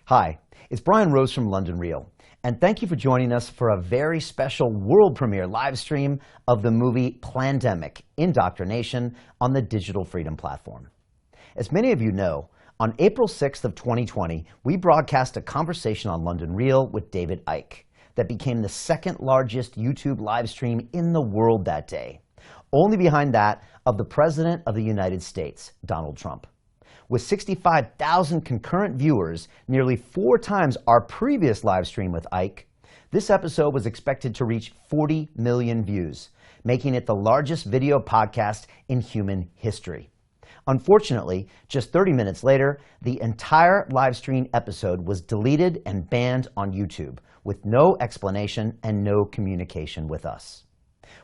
Hi, it's Brian Rose from London Real, and thank you for joining us for a very special world premiere live stream of the movie Plandemic, Indoctrination on the Digital Freedom Platform. As many of you know, on April 6th of 2020, we broadcast a conversation on London Real with David Icke that became the second largest YouTube live stream in the world that day, only behind that of the President of the United States, Donald Trump. With 65,000 concurrent viewers, nearly 4 times our previous live stream with Icke, this episode was expected to reach 40 million views, making it the largest video podcast in human history. Unfortunately, just 30 minutes later, the entire live stream episode was deleted and banned on YouTube, with no explanation and no communication with us.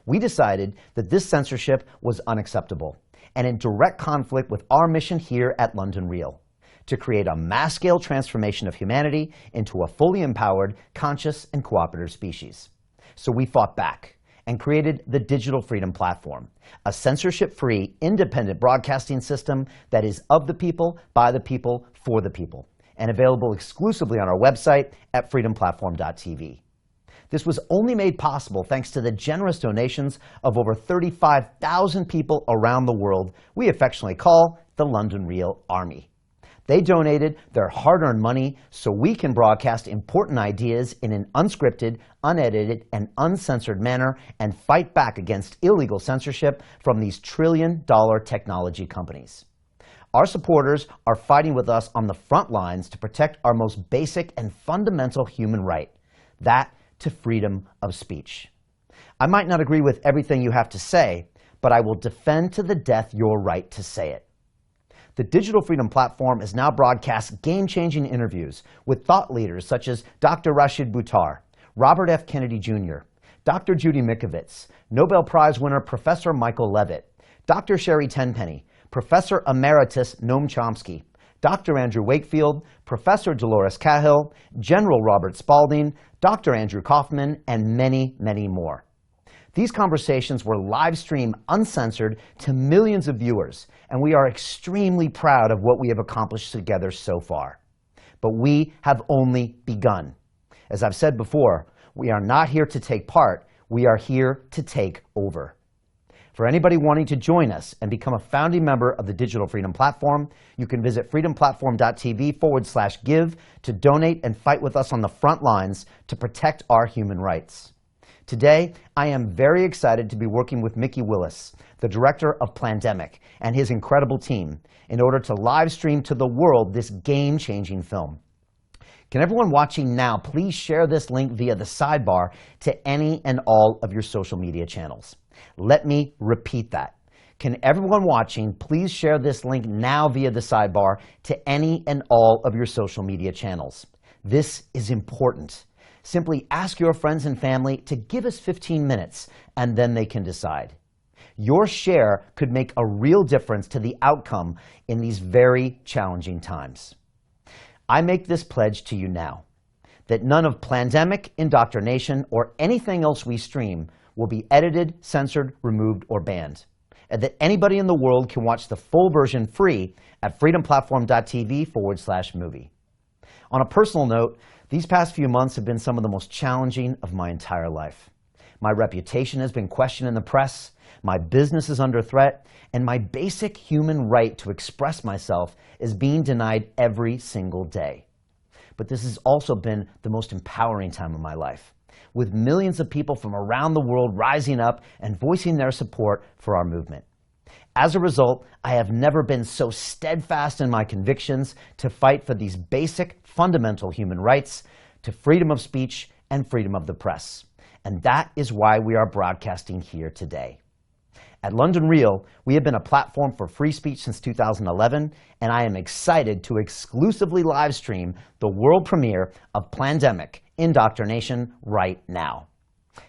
We decided that this censorship was unacceptable and in direct conflict with our mission here at London Real, to create a mass-scale transformation of humanity into a fully empowered, conscious, and cooperative species. So we fought back and created the Digital Freedom Platform, a censorship-free, independent broadcasting system that is of the people, by the people, for the people, and available exclusively on our website at freedomplatform.tv. This was only made possible thanks to the generous donations of over 35,000 people around the world we affectionately call the London Real Army. They donated their hard-earned money so we can broadcast important ideas in an unscripted, unedited, and uncensored manner and fight back against illegal censorship from these trillion-dollar technology companies. Our supporters are fighting with us on the front lines to protect our most basic and fundamental human right, that to freedom of speech. I might not agree with everything you have to say, but I will defend to the death your right to say it. The Digital Freedom Platform is now broadcast game-changing interviews with thought leaders such as Dr. Rashid Buttar, Robert F. Kennedy Jr., Dr. Judy Mikovits, Nobel Prize winner Professor Michael Levitt, Dr. Sherry Tenpenny, Professor Emeritus Noam Chomsky, Dr. Andrew Wakefield, Professor Dolores Cahill, General Robert Spalding, Dr. Andrew Kaufman, and many, many more. These conversations were live-streamed uncensored to millions of viewers, and we are extremely proud of what we have accomplished together so far. But we have only begun. As I've said before, we are not here to take part, we are here to take over. For anybody wanting to join us and become a founding member of the Digital Freedom Platform, you can visit freedomplatform.tv/give to donate and fight with us on the front lines to protect our human rights. Today, I am very excited to be working with Mickey Willis, the director of Plandemic, and his incredible team in order to live stream to the world this game-changing film. Can everyone watching now please share this link via the sidebar to any and all of your social media channels? Let me repeat that. Can everyone watching please share this link now via the sidebar to any and all of your social media channels? This is important. Simply ask your friends and family to give us 15 minutes, and then they can decide. Your share could make a real difference to the outcome in these very challenging times. I make this pledge to you now, that none of Plandemic, Indoctrination, or anything else we stream will be edited, censored, removed, or banned, and that anybody in the world can watch the full version free at freedomplatform.tv/movie. On a personal note, these past few months have been some of the most challenging of my entire life. My reputation has been questioned in the press, my business is under threat, and my basic human right to express myself is being denied every single day. But this has also been the most empowering time of my life, with millions of people from around the world rising up and voicing their support for our movement. As a result, I have never been so steadfast in my convictions to fight for these basic, fundamental human rights, to freedom of speech and freedom of the press. And that is why we are broadcasting here today. At London Real, we have been a platform for free speech since 2011, and I am excited to exclusively live stream the world premiere of Plandemic, Indoctrination right now.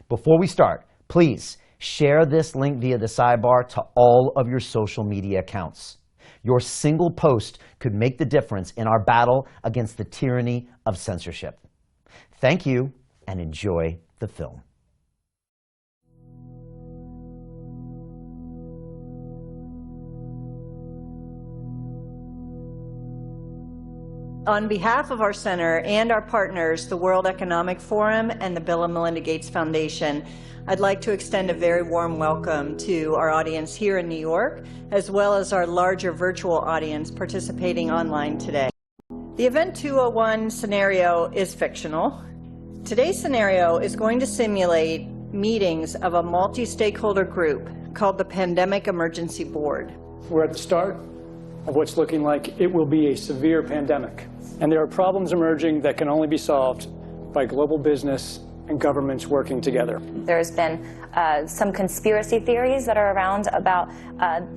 Before we start, please share this link via the sidebar to all of your social media accounts. Your single post could make the difference in our battle against the tyranny of censorship. Thank you, and enjoy the film. On behalf of our center and our partners, the World Economic Forum and the Bill and Melinda Gates Foundation, I'd like to extend a very warm welcome to our audience here in New York, as well as our larger virtual audience participating online today. The Event 201 scenario is fictional. Today's scenario is going to simulate meetings of a multi-stakeholder group called the Pandemic Emergency Board. We're at the start of what's looking like it will be a severe pandemic. And there are problems emerging that can only be solved by global business and governments working together. There's been some conspiracy theories that are around about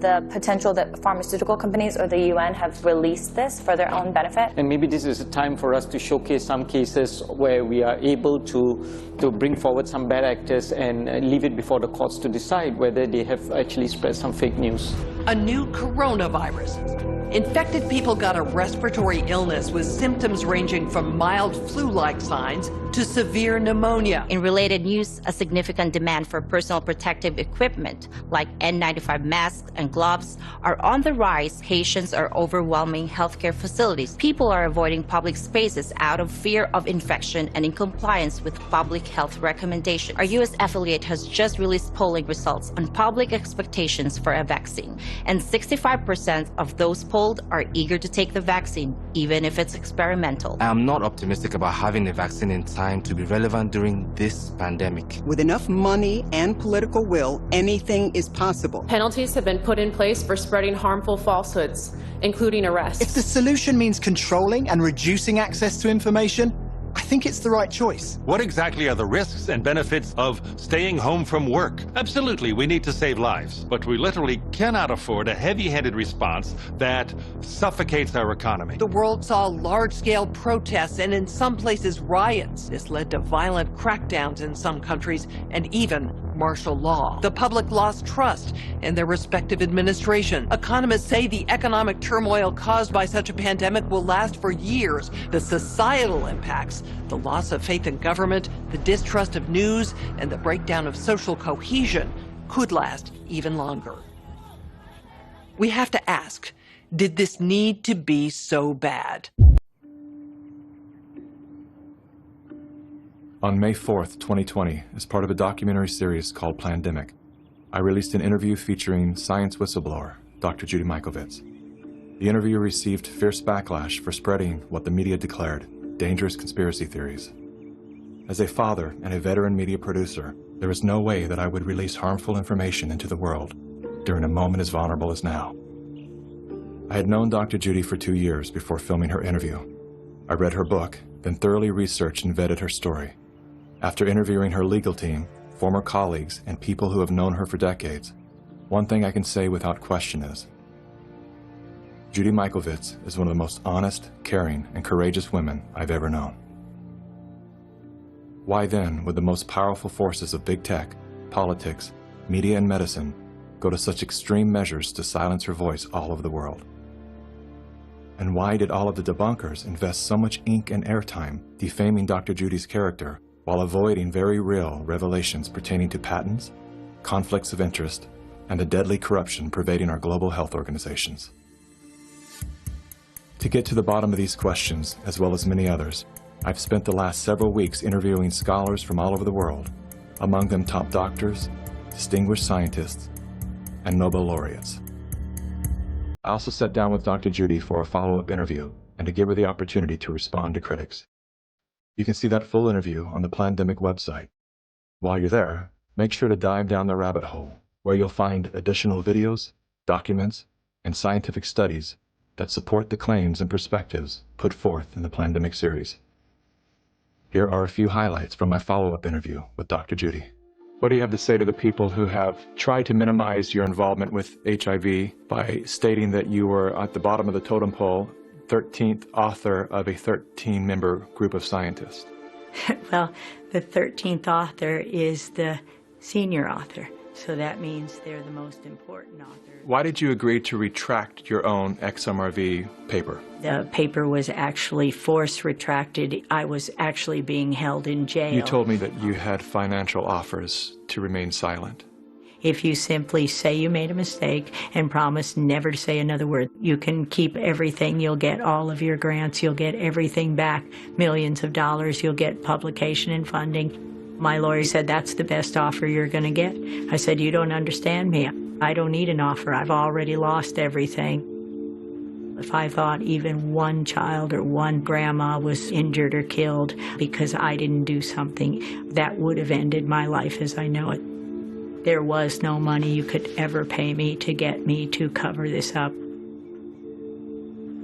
the potential that pharmaceutical companies or the UN have released this for their own benefit. And maybe this is a time for us to showcase some cases where we are able to bring forward some bad actors and leave it before the courts to decide whether they have actually spread some fake news. A new coronavirus. Infected people got a respiratory illness with symptoms ranging from mild flu-like signs to severe pneumonia. In related news, a significant demand for personal protective equipment like N95 masks and gloves are on the rise. Patients are overwhelming healthcare facilities. People are avoiding public spaces out of fear of infection and in compliance with public health recommendations. Our U.S. affiliate has just released polling results on public expectations for a vaccine, and 65% of those polled are eager to take the vaccine, even if it's experimental. I'm not optimistic about having a vaccine in time to be relevant during this pandemic. With enough money and political will, anything is possible. Penalties have been put in place for spreading harmful falsehoods, including arrests. If the solution means controlling and reducing access to information, I think it's the right choice. What exactly are the risks and benefits of staying home from work? Absolutely, we need to save lives, but we literally cannot afford a heavy-handed response that suffocates our economy. The world saw large-scale protests and in some places riots. This led to violent crackdowns in some countries and even martial law. The public lost trust in their respective administration. Economists say the economic turmoil caused by such a pandemic will last for years. The societal impacts, the loss of faith in government, the distrust of news, and the breakdown of social cohesion could last even longer. We have to ask, did this need to be so bad? On May 4th, 2020, as part of a documentary series called Plandemic, I released an interview featuring science whistleblower, Dr. Judy Mikovits. The interview received fierce backlash for spreading what the media declared dangerous conspiracy theories. As a father and a veteran media producer, there was no way that I would release harmful information into the world during a moment as vulnerable as now. I had known Dr. Judy for 2 years before filming her interview. I read her book, then thoroughly researched and vetted her story. After interviewing her legal team, former colleagues, and people who have known her for decades, one thing I can say without question is, Judy Mikovits is one of the most honest, caring, and courageous women I've ever known. Why then would the most powerful forces of big tech, politics, media, and medicine go to such extreme measures to silence her voice all over the world? And why did all of the debunkers invest so much ink and airtime defaming Dr. Judy's character while avoiding very real revelations pertaining to patents, conflicts of interest, and the deadly corruption pervading our global health organizations? To get to the bottom of these questions, as well as many others, I've spent the last several weeks interviewing scholars from all over the world, among them top doctors, distinguished scientists, and Nobel laureates. I also sat down with Dr. Judy for a follow-up interview and to give her the opportunity to respond to critics. You can see that full interview on the Plandemic website. While you're there, make sure to dive down the rabbit hole, where you'll find additional videos, documents, and scientific studies that support the claims and perspectives put forth in the Plandemic series. Here are a few highlights from my follow-up interview with Dr. Judy. What do you have to say to the people who have tried to minimize your involvement with HIV by stating that you were at the bottom of the totem pole, 13th author of a 13-member group of scientists? Well, the 13th author is the senior author, so that means they're the most important author. Why did you agree to retract your own XMRV paper? The paper was actually force retracted. I was actually being held in jail. You told me that you had financial offers to remain silent. If you simply say you made a mistake and promise never to say another word, you can keep everything. You'll get all of your grants. You'll get everything back, millions of dollars. You'll get publication and funding. My lawyer said, that's the best offer you're going to get. I said, you don't understand me. I don't need an offer. I've already lost everything. If I thought even one child or one grandma was injured or killed because I didn't do something, that would have ended my life as I know it. There was no money you could ever pay me to get me to cover this up.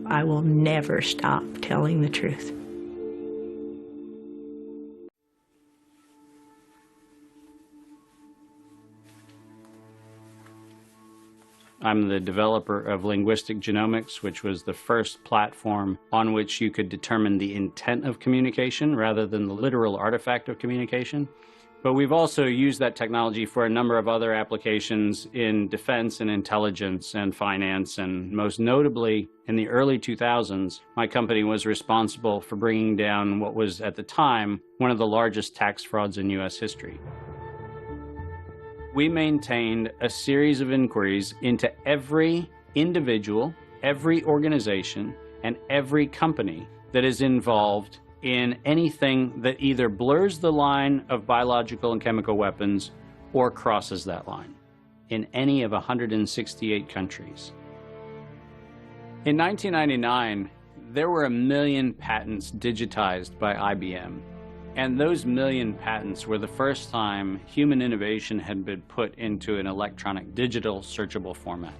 I will never stop telling the truth. I'm the developer of Linguistic Genomics, which was the first platform on which you could determine the intent of communication rather than the literal artifact of communication. But we've also used that technology for a number of other applications in defense and intelligence and finance, and most notably in the early 2000s, my company was responsible for bringing down what was at the time one of the largest tax frauds in US history. We maintained a series of inquiries into every individual, every organization, and every company that is involved in anything that either blurs the line of biological and chemical weapons or crosses that line in any of 168 countries. In 1999, there were 1 million patents digitized by IBM. And those 1 million patents were the first time human innovation had been put into an electronic digital searchable format.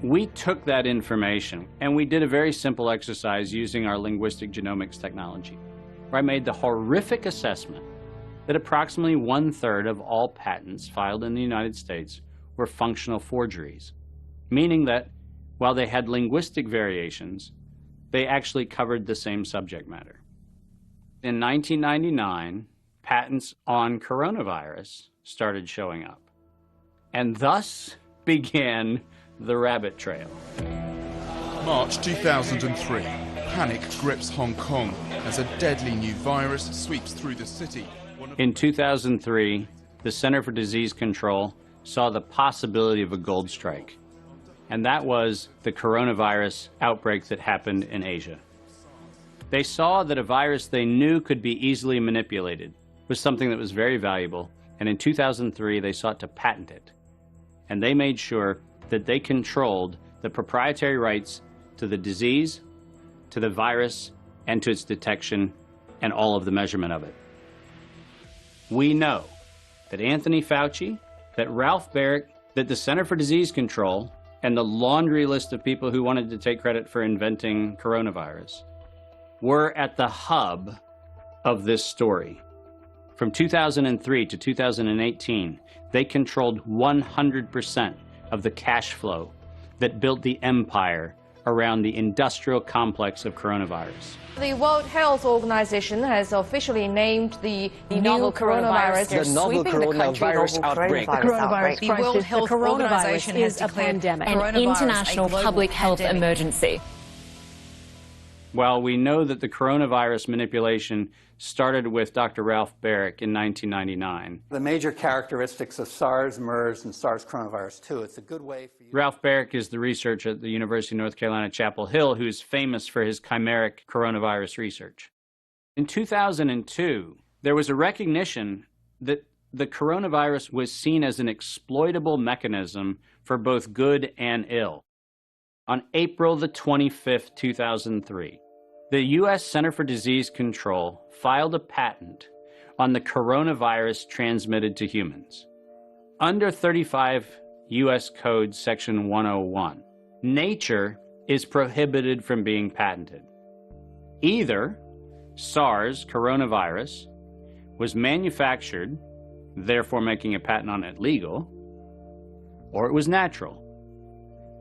We took that information and we did a very simple exercise using our linguistic genomics technology, where I made the horrific assessment that approximately 1/3 of all patents filed in the United States were functional forgeries, meaning that while they had linguistic variations, they actually covered the same subject matter. In 1999, patents on coronavirus started showing up, and thus began the rabbit trail. March 2003, panic grips Hong Kong as a deadly new virus sweeps through the city. In 2003, the Center for Disease Control saw the possibility of a gold strike, and that was the coronavirus outbreak that happened in Asia. They saw that a virus they knew could be easily manipulated was something that was very valuable, and in 2003 they sought to patent it. And they made sure that they controlled the proprietary rights to the disease, to the virus, and to its detection, and all of the measurement of it. We know that Anthony Fauci, that Ralph Baric, that the Center for Disease Control, and the laundry list of people who wanted to take credit for inventing coronavirus were at the hub of this story. From 2003 to 2018, they controlled 100% of the cash flow that built the empire around the industrial complex of coronavirus. The World Health Organization has officially named the novel coronavirus the novel coronavirus outbreak. The World Health Organization has declared an international public health emergency. While we know that the coronavirus manipulation started with Dr. Ralph Baric in 1999. The major characteristics of SARS, MERS, and SARS coronavirus 2. It's a good way for you. Ralph Baric is the researcher at the University of North Carolina, Chapel Hill, who's famous for his chimeric coronavirus research. In 2002, there was a recognition that the coronavirus was seen as an exploitable mechanism for both good and ill. On April the 25th, 2003, the U.S. Center for Disease Control filed a patent on the coronavirus transmitted to humans. Under 35 U.S. Code Section 101, nature is prohibited from being patented. Either SARS coronavirus was manufactured, therefore making a patent on it legal, or it was natural,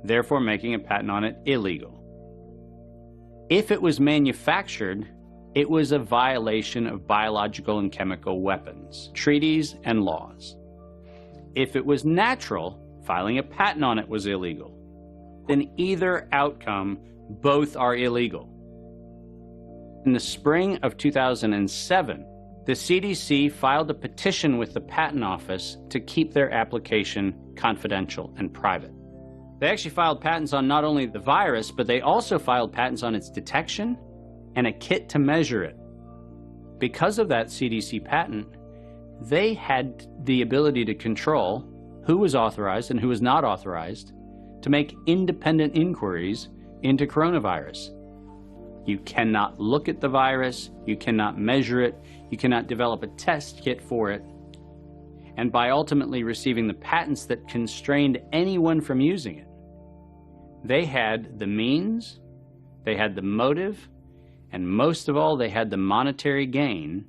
therefore making a patent on it illegal. If it was manufactured, it was a violation of biological and chemical weapons, treaties, and laws. If it was natural, filing a patent on it was illegal. In either outcome, both are illegal. In the spring of 2007, the CDC filed a petition with the Patent Office to keep their application confidential and private. They actually filed patents on not only the virus, but they also filed patents on its detection and a kit to measure it. Because of that CDC patent, they had the ability to control who was authorized and who was not authorized to make independent inquiries into coronavirus. You cannot look at the virus, you cannot measure it, you cannot develop a test kit for it. And by ultimately receiving the patents that constrained anyone from using it, they had the means, they had the motive, and most of all, they had the monetary gain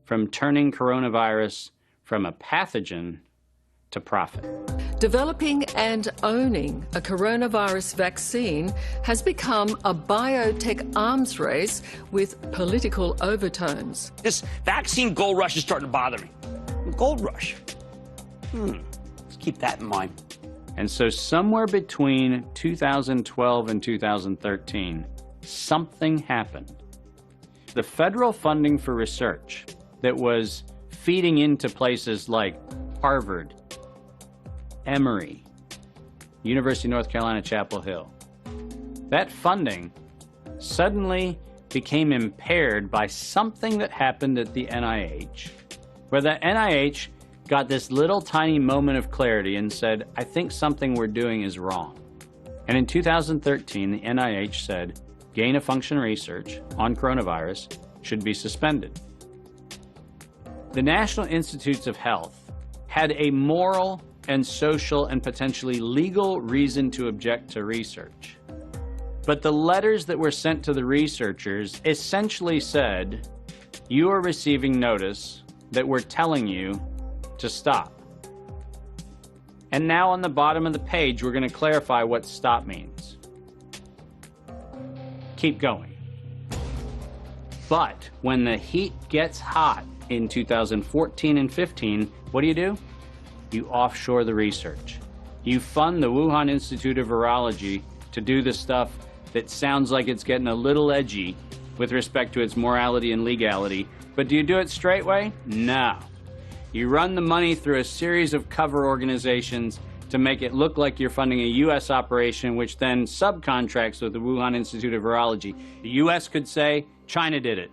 from turning coronavirus from a pathogen to profit. Developing and owning a coronavirus vaccine has become a biotech arms race with political overtones. This vaccine gold rush is starting to bother me. Gold rush. Let's keep that in mind. And so somewhere between 2012 and 2013, something happened. The federal funding for research that was feeding into places like Harvard, Emory, University of North Carolina, Chapel Hill, that funding suddenly became impaired by something that happened at the NIH, where the NIH got this little tiny moment of clarity and said, I think something we're doing is wrong. And in 2013, the NIH said, gain-of-function research on coronavirus should be suspended. The National Institutes of Health had a moral and social and potentially legal reason to object to research. But the letters that were sent to the researchers essentially said, you are receiving notice that we're telling you to stop. And now on the bottom of the page, we're going to clarify what stop means. Keep going. But when the heat gets hot in 2014 and 15, what do? You offshore the research. You fund the Wuhan Institute of Virology to do the stuff that sounds like it's getting a little edgy with respect to its morality and legality. But do you do it straight way? No. You run the money through a series of cover organizations to make it look like you're funding a U.S. operation, which then subcontracts with the Wuhan Institute of Virology. The U.S. could say, China did it.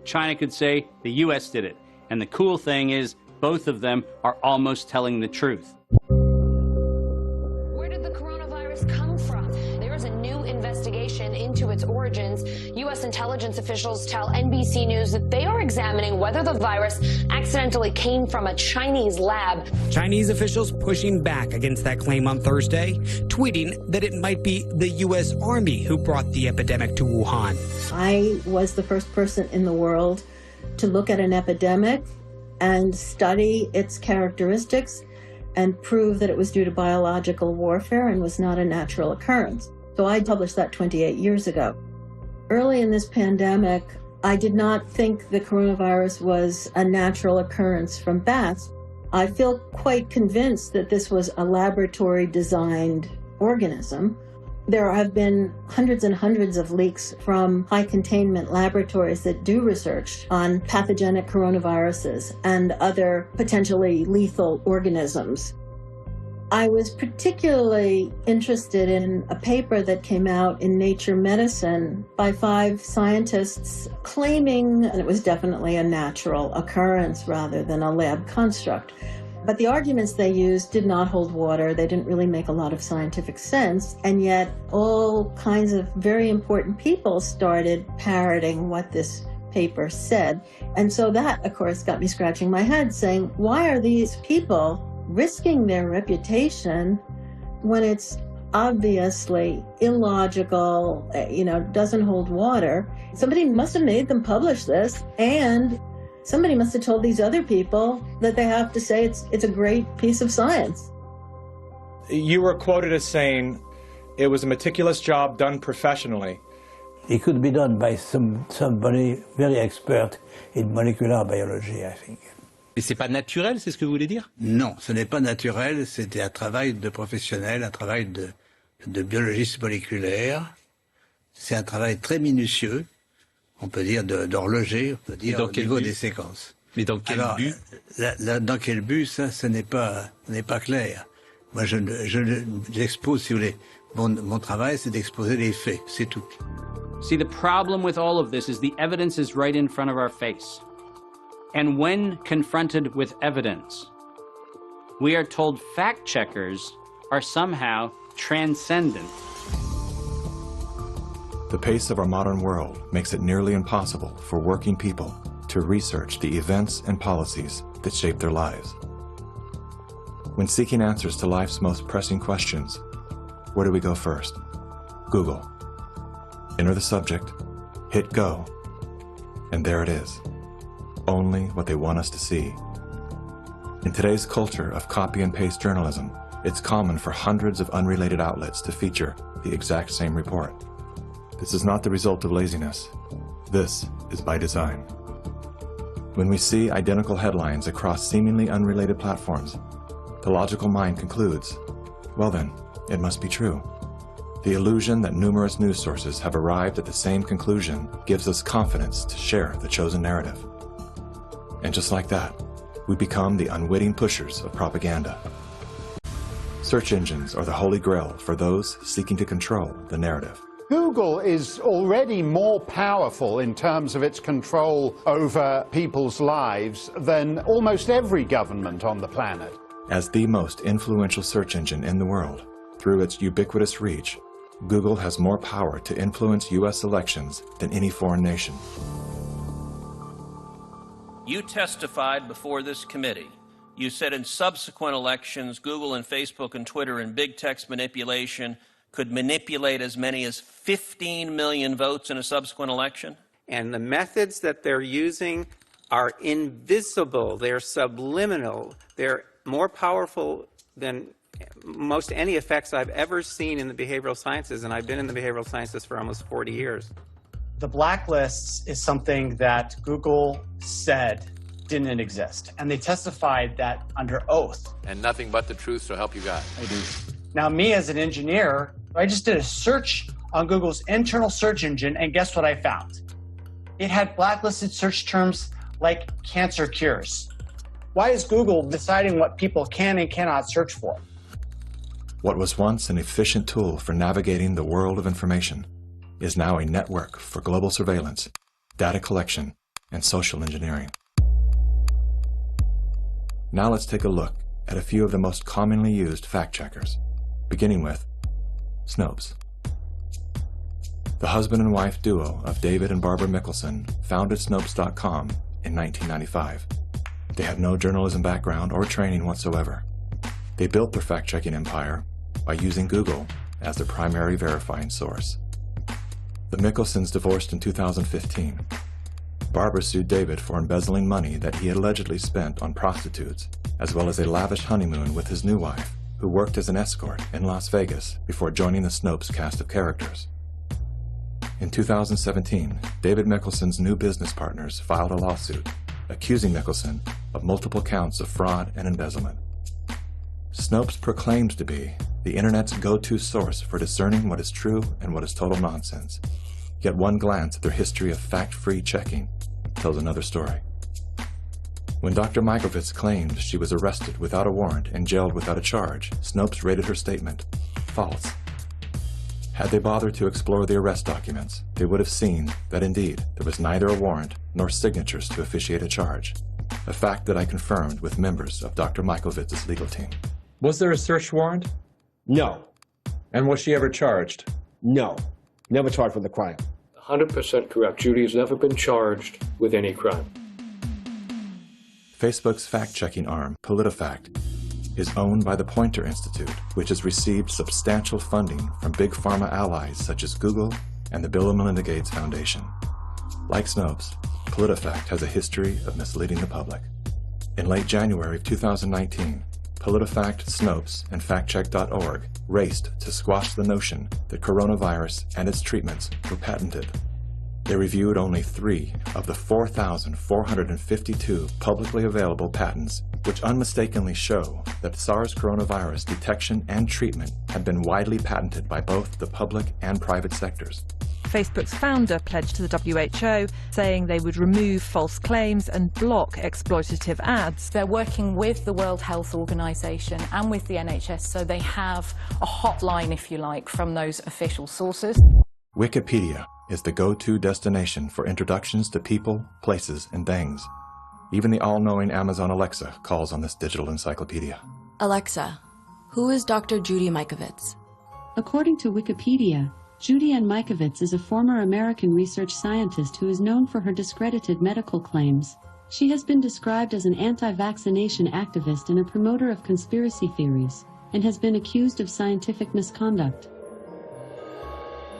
China could say, the U.S. did it. And the cool thing is, both of them are almost telling the truth. Where did the coronavirus come from? There is a new investigation into its origins. U.S. intelligence officials tell NBC News that they are examining whether the virus accidentally came from a Chinese lab. Chinese officials pushing back against that claim on Thursday, tweeting that it might be the U.S. Army who brought the epidemic to Wuhan. I was the first person in the world to look at an epidemic and study its characteristics and prove that it was due to biological warfare and was not a natural occurrence. So I published that 28 years ago. Early in this pandemic, I did not think the coronavirus was a natural occurrence from bats. I feel quite convinced that this was a laboratory-designed organism. There have been hundreds and hundreds of leaks from high-containment laboratories that do research on pathogenic coronaviruses and other potentially lethal organisms. I was particularly interested in a paper that came out in Nature Medicine by 5 scientists claiming, and it was definitely a natural occurrence rather than a lab construct. But the arguments they used did not hold water. They didn't really make a lot of scientific sense. And yet all kinds of very important people started parroting what this paper said. And so that, of course, got me scratching my head saying, why are these people risking their reputation when it's obviously illogical, doesn't hold water? Somebody must have made them publish this, and somebody must have told these other people that they have to say it's a great piece of science. You were quoted as saying it was a meticulous job done professionally. It could be done by somebody very expert in molecular biology, I think. Et c'est pas naturel, c'est ce que vous voulez dire? Non, ce n'est pas naturel, c'était un travail de professionnel, un travail de biologiste moléculaire. C'est un travail très minutieux. on peut dire, d'horloger, on peut dire, au niveau des séquences. Mais dans quel but? Dans quel but, ça, ce n'est pas clair. Moi, j'expose, si vous voulez, mon travail, c'est d'exposer les faits, c'est tout. See, the problem with all of this is the evidence is right in front of our face. And when confronted with evidence, we are told fact checkers are somehow transcendent. The pace of our modern world makes it nearly impossible for working people to research the events and policies that shape their lives. When seeking answers to life's most pressing questions, where do we go first? Google. Enter the subject, hit go, and there it is. Only what they want us to see. In today's culture of copy and paste journalism, it's common for hundreds of unrelated outlets to feature the exact same report. This is not the result of laziness. This is by design. When we see identical headlines across seemingly unrelated platforms, the logical mind concludes, well then, it must be true. The illusion that numerous news sources have arrived at the same conclusion gives us confidence to share the chosen narrative. And just like that, we become the unwitting pushers of propaganda. Search engines are the holy grail for those seeking to control the narrative. Google is already more powerful in terms of its control over people's lives than almost every government on the planet. As the most influential search engine in the world, through its ubiquitous reach, Google has more power to influence U.S. elections than any foreign nation. You testified before this committee. You said in subsequent elections, Google and Facebook and Twitter and big text manipulation could manipulate as many as 15 million votes in a subsequent election? And the methods that they're using are invisible, they're subliminal, they're more powerful than most any effects I've ever seen in the behavioral sciences, and I've been in the behavioral sciences for almost 40 years. The blacklists is something that Google said didn't exist, and they testified that under oath. And nothing but the truth, so help you God. I do. Now, me as an engineer, I just did a search on Google's internal search engine, and guess what I found? It had blacklisted search terms like cancer cures. Why is Google deciding what people can and cannot search for? What was once an efficient tool for navigating the world of information is now a network for global surveillance, data collection, and social engineering. Now let's take a look at a few of the most commonly used fact checkers, beginning with Snopes. The husband and wife duo of David and Barbara Mickelson founded Snopes.com in 1995. They have no journalism background or training whatsoever. They built their fact-checking empire by using Google as their primary verifying source. The Mickelsons divorced in 2015. Barbara sued David for embezzling money that he allegedly spent on prostitutes, as well as a lavish honeymoon with his new wife, who worked as an escort in Las Vegas before joining the Snopes cast of characters. In 2017, David Mickelson's new business partners filed a lawsuit accusing Mickelson of multiple counts of fraud and embezzlement. Snopes proclaims to be the internet's go-to source for discerning what is true and what is total nonsense. Yet one glance at their history of fact-free checking tells another story. When Dr. Mikovits claimed she was arrested without a warrant and jailed without a charge, Snopes rated her statement false. Had they bothered to explore the arrest documents, they would have seen that indeed there was neither a warrant nor signatures to officiate a charge, a fact that I confirmed with members of Dr. Mikovits' legal team. Was there a search warrant? No. And was she ever charged? No. Never charged with a crime. 100% correct. Judy has never been charged with any crime. Facebook's fact-checking arm, PolitiFact, is owned by the Poynter Institute, which has received substantial funding from big pharma allies such as Google and the Bill and Melinda Gates Foundation. Like Snopes, PolitiFact has a history of misleading the public. In late January of 2019, PolitiFact, Snopes, and FactCheck.org raced to squash the notion that coronavirus and its treatments were patented. They reviewed only 3 of the 4,452 publicly available patents, which unmistakably show that SARS coronavirus detection and treatment have been widely patented by both the public and private sectors. Facebook's founder pledged to the WHO, saying they would remove false claims and block exploitative ads. They're working with the World Health Organization and with the NHS, so they have a hotline, if you like, from those official sources. Wikipedia is the go-to destination for introductions to people, places, and things. Even the all-knowing Amazon Alexa calls on this digital encyclopedia. Alexa, who is Dr. Judy Mikovits? According to Wikipedia, Judy Ann Mikovits is a former American research scientist who is known for her discredited medical claims. She has been described as an anti-vaccination activist and a promoter of conspiracy theories, and has been accused of scientific misconduct.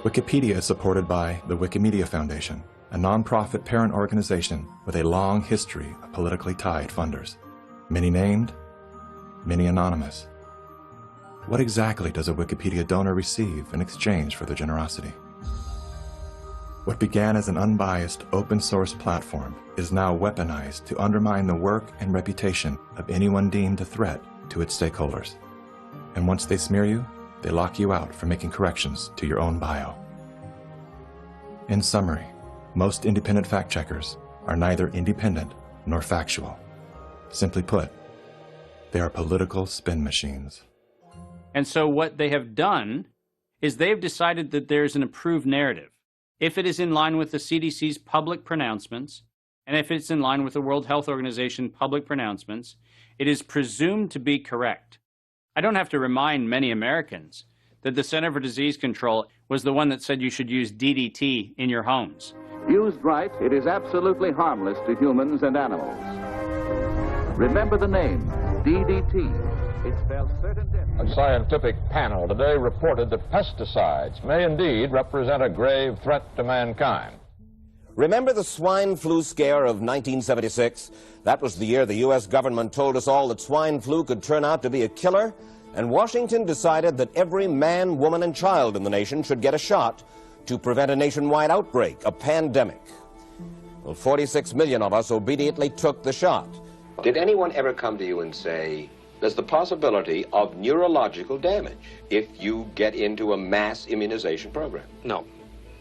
Wikipedia is supported by the Wikimedia Foundation, a non-profit parent organization with a long history of politically tied funders. Many named, many anonymous. What exactly does a Wikipedia donor receive in exchange for their generosity? What began as an unbiased open-source platform is now weaponized to undermine the work and reputation of anyone deemed a threat to its stakeholders. And once they smear you, they lock you out from making corrections to your own bio. In summary, most independent fact-checkers are neither independent nor factual. Simply put, they are political spin machines. And so what they have done is they've decided that there's an approved narrative. If it is in line with the CDC's public pronouncements, and if it's in line with the World Health Organization public pronouncements, it is presumed to be correct. I don't have to remind many Americans that the Center for Disease Control was the one that said you should use DDT in your homes. Used right, it is absolutely harmless to humans and animals. Remember the name, DDT. It spells certain death. A scientific panel today reported that pesticides may indeed represent a grave threat to mankind. Remember the swine flu scare of 1976? That was the year the U.S. government told us all that swine flu could turn out to be a killer, and Washington decided that every man, woman, and child in the nation should get a shot to prevent a nationwide outbreak, a pandemic. Well, 46 million of us obediently took the shot. Did anyone ever come to you and say, there's the possibility of neurological damage if you get into a mass immunization program? No.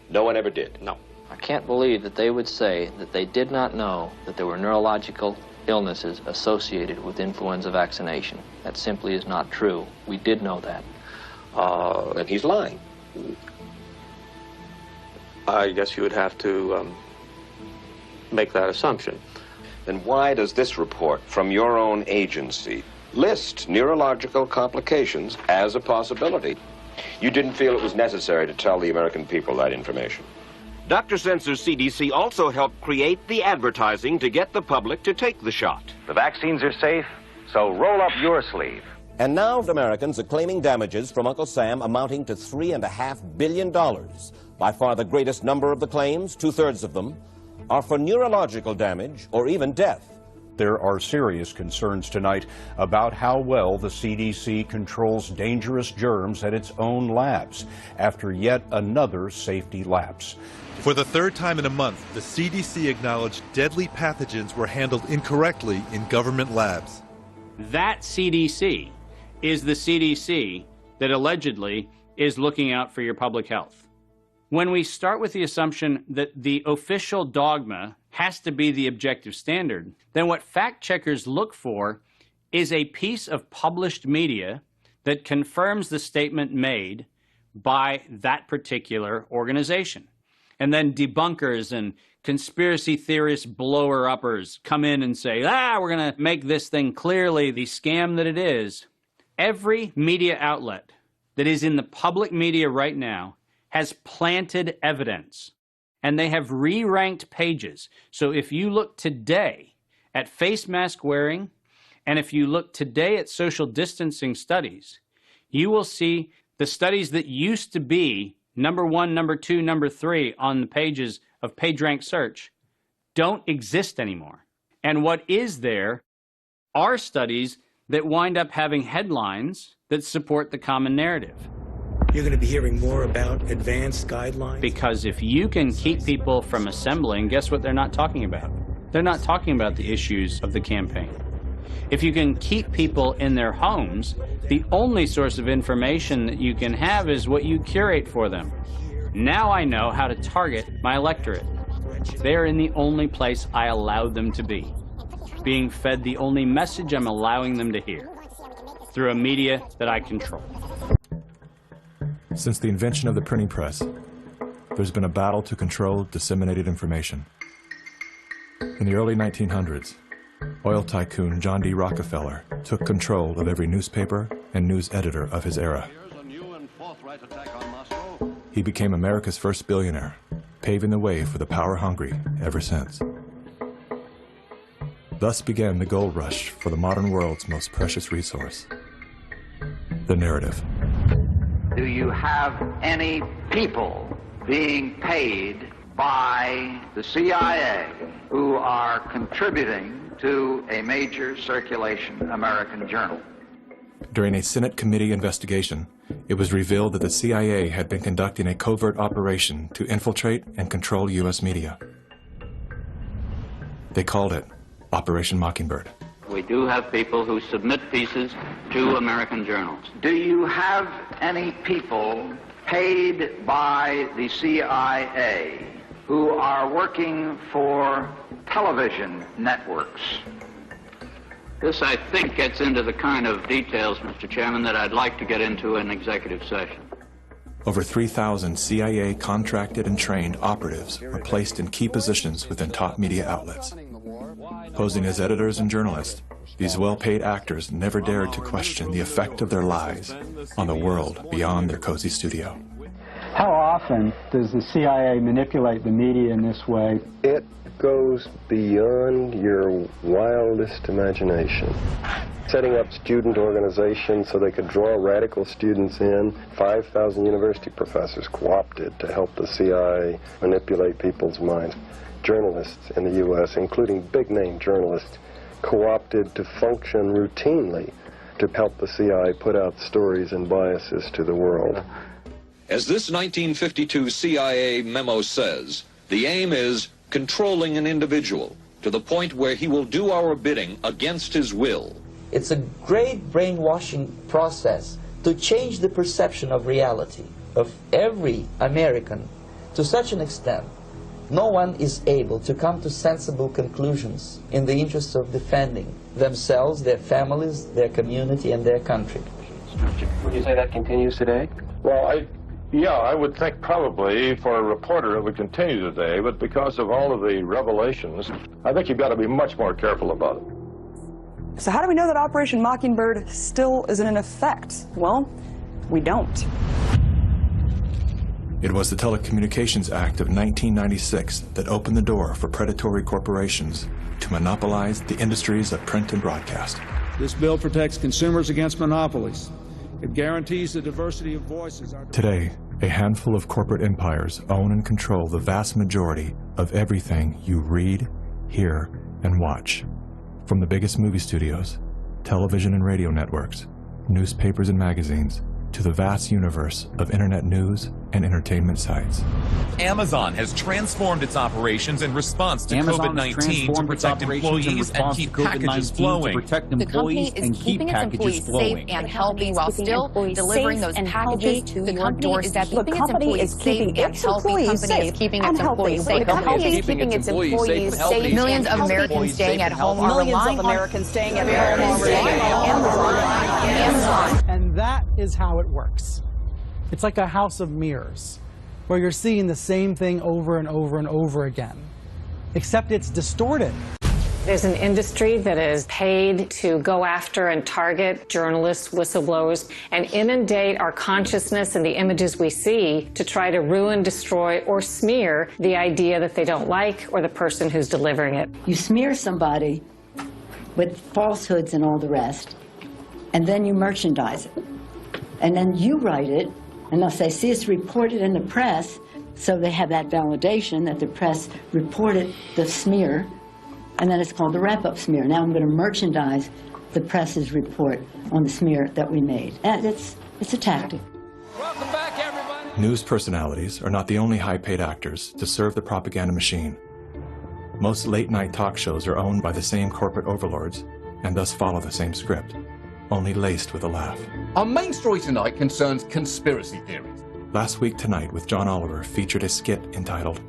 No one ever did? No. I can't believe that they would say that they did not know that there were neurological illnesses associated with influenza vaccination. That simply is not true. We did know that. And he's lying. I guess you would have to make that assumption. Then why does this report from your own agency list neurological complications as a possibility? You didn't feel it was necessary to tell the American people that information. Dr. Sensor's CDC also helped create the advertising to get the public to take the shot. The vaccines are safe, so roll up your sleeve. And now Americans are claiming damages from Uncle Sam amounting to $3.5 billion. By far the greatest number of the claims, 2/3 of them, are for neurological damage or even death. There are serious concerns tonight about how well the CDC controls dangerous germs at its own labs after yet another safety lapse. For the third time in a month, the CDC acknowledged deadly pathogens were handled incorrectly in government labs. That CDC is the CDC that allegedly is looking out for your public health. When we start with the assumption that the official dogma has to be the objective standard, then what fact checkers look for is a piece of published media that confirms the statement made by that particular organization. And then debunkers and conspiracy theorist blower-uppers come in and say, we're going to make this thing clearly the scam that it is. Every media outlet that is in the public media right now has planted evidence, and they have re-ranked pages. So if you look today at face mask wearing, and if you look today at social distancing studies, you will see the studies that used to be number 1, number 2, number 3 on the pages of PageRank search don't exist anymore. And what is there are studies that wind up having headlines that support the common narrative. You're going to be hearing more about advanced guidelines? Because if you can keep people from assembling, guess what they're not talking about? They're not talking about the issues of the campaign. If you can keep people in their homes, the only source of information that you can have is what you curate for them. Now I know how to target my electorate. They're in the only place I allowed them to be, being fed the only message I'm allowing them to hear, through a media that I control. Since the invention of the printing press, there's been a battle to control disseminated information. In the early 1900s, oil tycoon John D. Rockefeller took control of every newspaper and news editor of his era. He became America's first billionaire, paving the way for the power-hungry ever since. Thus began the gold rush for the modern world's most precious resource, the narrative. Do you have any people being paid by the CIA who are contributing to a major circulation American journal? During a Senate committee investigation, it was revealed that the CIA had been conducting a covert operation to infiltrate and control U.S. media. They called it Operation Mockingbird. We do have people who submit pieces to American journals. Do you have any people paid by the CIA who are working for television networks? This, I think, gets into the kind of details, Mr. Chairman, that I'd like to get into in executive session. Over 3,000 CIA contracted and trained operatives were placed in key positions within top media outlets. Posing as editors and journalists, these well-paid actors never dared to question the effect of their lies on the world beyond their cozy studio. How often does the CIA manipulate the media in this way? It goes beyond your wildest imagination. Setting up student organizations so they could draw radical students in. 5,000 university professors co-opted to help the CIA manipulate people's minds. Journalists in the U.S., including big-name journalists, co-opted to function routinely to help the CIA put out stories and biases to the world. As this 1952 CIA memo says, the aim is controlling an individual to the point where he will do our bidding against his will. It's a great brainwashing process to change the perception of reality of every American to such an extent no one is able to come to sensible conclusions in the interest of defending themselves, their families, their community, and their country. Would you say that continues today? Well, I would think probably for a reporter it would continue today, but because of all of the revelations, I think you've got to be much more careful about it. So how do we know that Operation Mockingbird still isn't in effect? Well, we don't. It was the Telecommunications Act of 1996 that opened the door for predatory corporations to monopolize the industries of print and broadcast. This bill protects consumers against monopolies. It guarantees the diversity of voices. Today, a handful of corporate empires own and control the vast majority of everything you read, hear, and watch. From the biggest movie studios, television and radio networks, newspapers and magazines, to the vast universe of internet news and entertainment sites. Amazon has transformed its operations in response to COVID-19 to protect employees and keep packages flowing. The company is keeping its employees safe and healthy while still delivering those packages to your doorstep. The company is keeping its employees safe. Keeping its employees safe. The company is keeping its employees safe. Millions of Americans staying at home are relying on Amazon. And that is how it works. It's like a house of mirrors, where you're seeing the same thing over and over and over again, except it's distorted. There's an industry that is paid to go after and target journalists, whistleblowers, and inundate our consciousness and the images we see to try to ruin, destroy, or smear the idea that they don't like or the person who's delivering it. You smear somebody with falsehoods and all the rest, and then you merchandise it. And then you write it, and they'll say, see, it's reported in the press, so they have that validation that the press reported the smear, and then it's called the wrap-up smear. Now I'm going to merchandise the press's report on the smear that we made. And it's a tactic. Welcome back, everybody. News personalities are not the only high-paid actors to serve the propaganda machine. Most late-night talk shows are owned by the same corporate overlords and thus follow the same script, only laced with a laugh. Our main story tonight concerns conspiracy theories. Last Week Tonight with John Oliver featured a skit entitled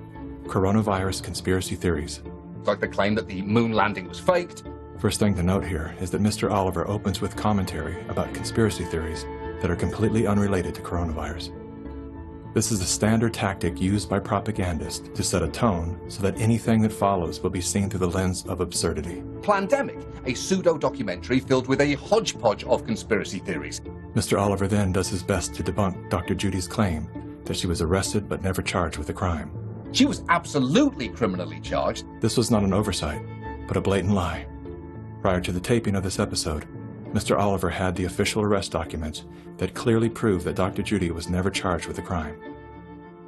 Coronavirus Conspiracy Theories. Like the claim that the moon landing was faked. First thing to note here is that Mr. Oliver opens with commentary about conspiracy theories that are completely unrelated to coronavirus. This is the standard tactic used by propagandists to set a tone so that anything that follows will be seen through the lens of absurdity. Plandemic, a pseudo-documentary filled with a hodgepodge of conspiracy theories. Mr. Oliver then does his best to debunk Dr. Judy's claim that she was arrested but never charged with a crime. She was absolutely criminally charged. This was not an oversight, but a blatant lie. Prior to the taping of this episode, Mr. Oliver had the official arrest documents that clearly prove that Dr. Judy was never charged with a crime.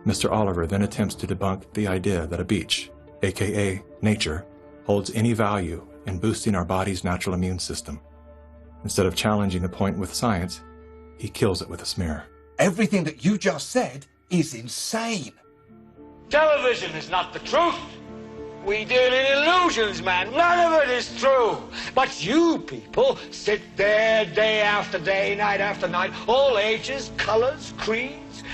Mr. Oliver then attempts to debunk the idea that a beach, aka nature, holds any value in boosting our body's natural immune system. Instead of challenging the point with science, he kills it with a smear. Everything that you just said is insane. Television is not the truth. We deal in illusions, man. None of it is true. But you people sit there day after day, night after night, all ages, colors, creeds.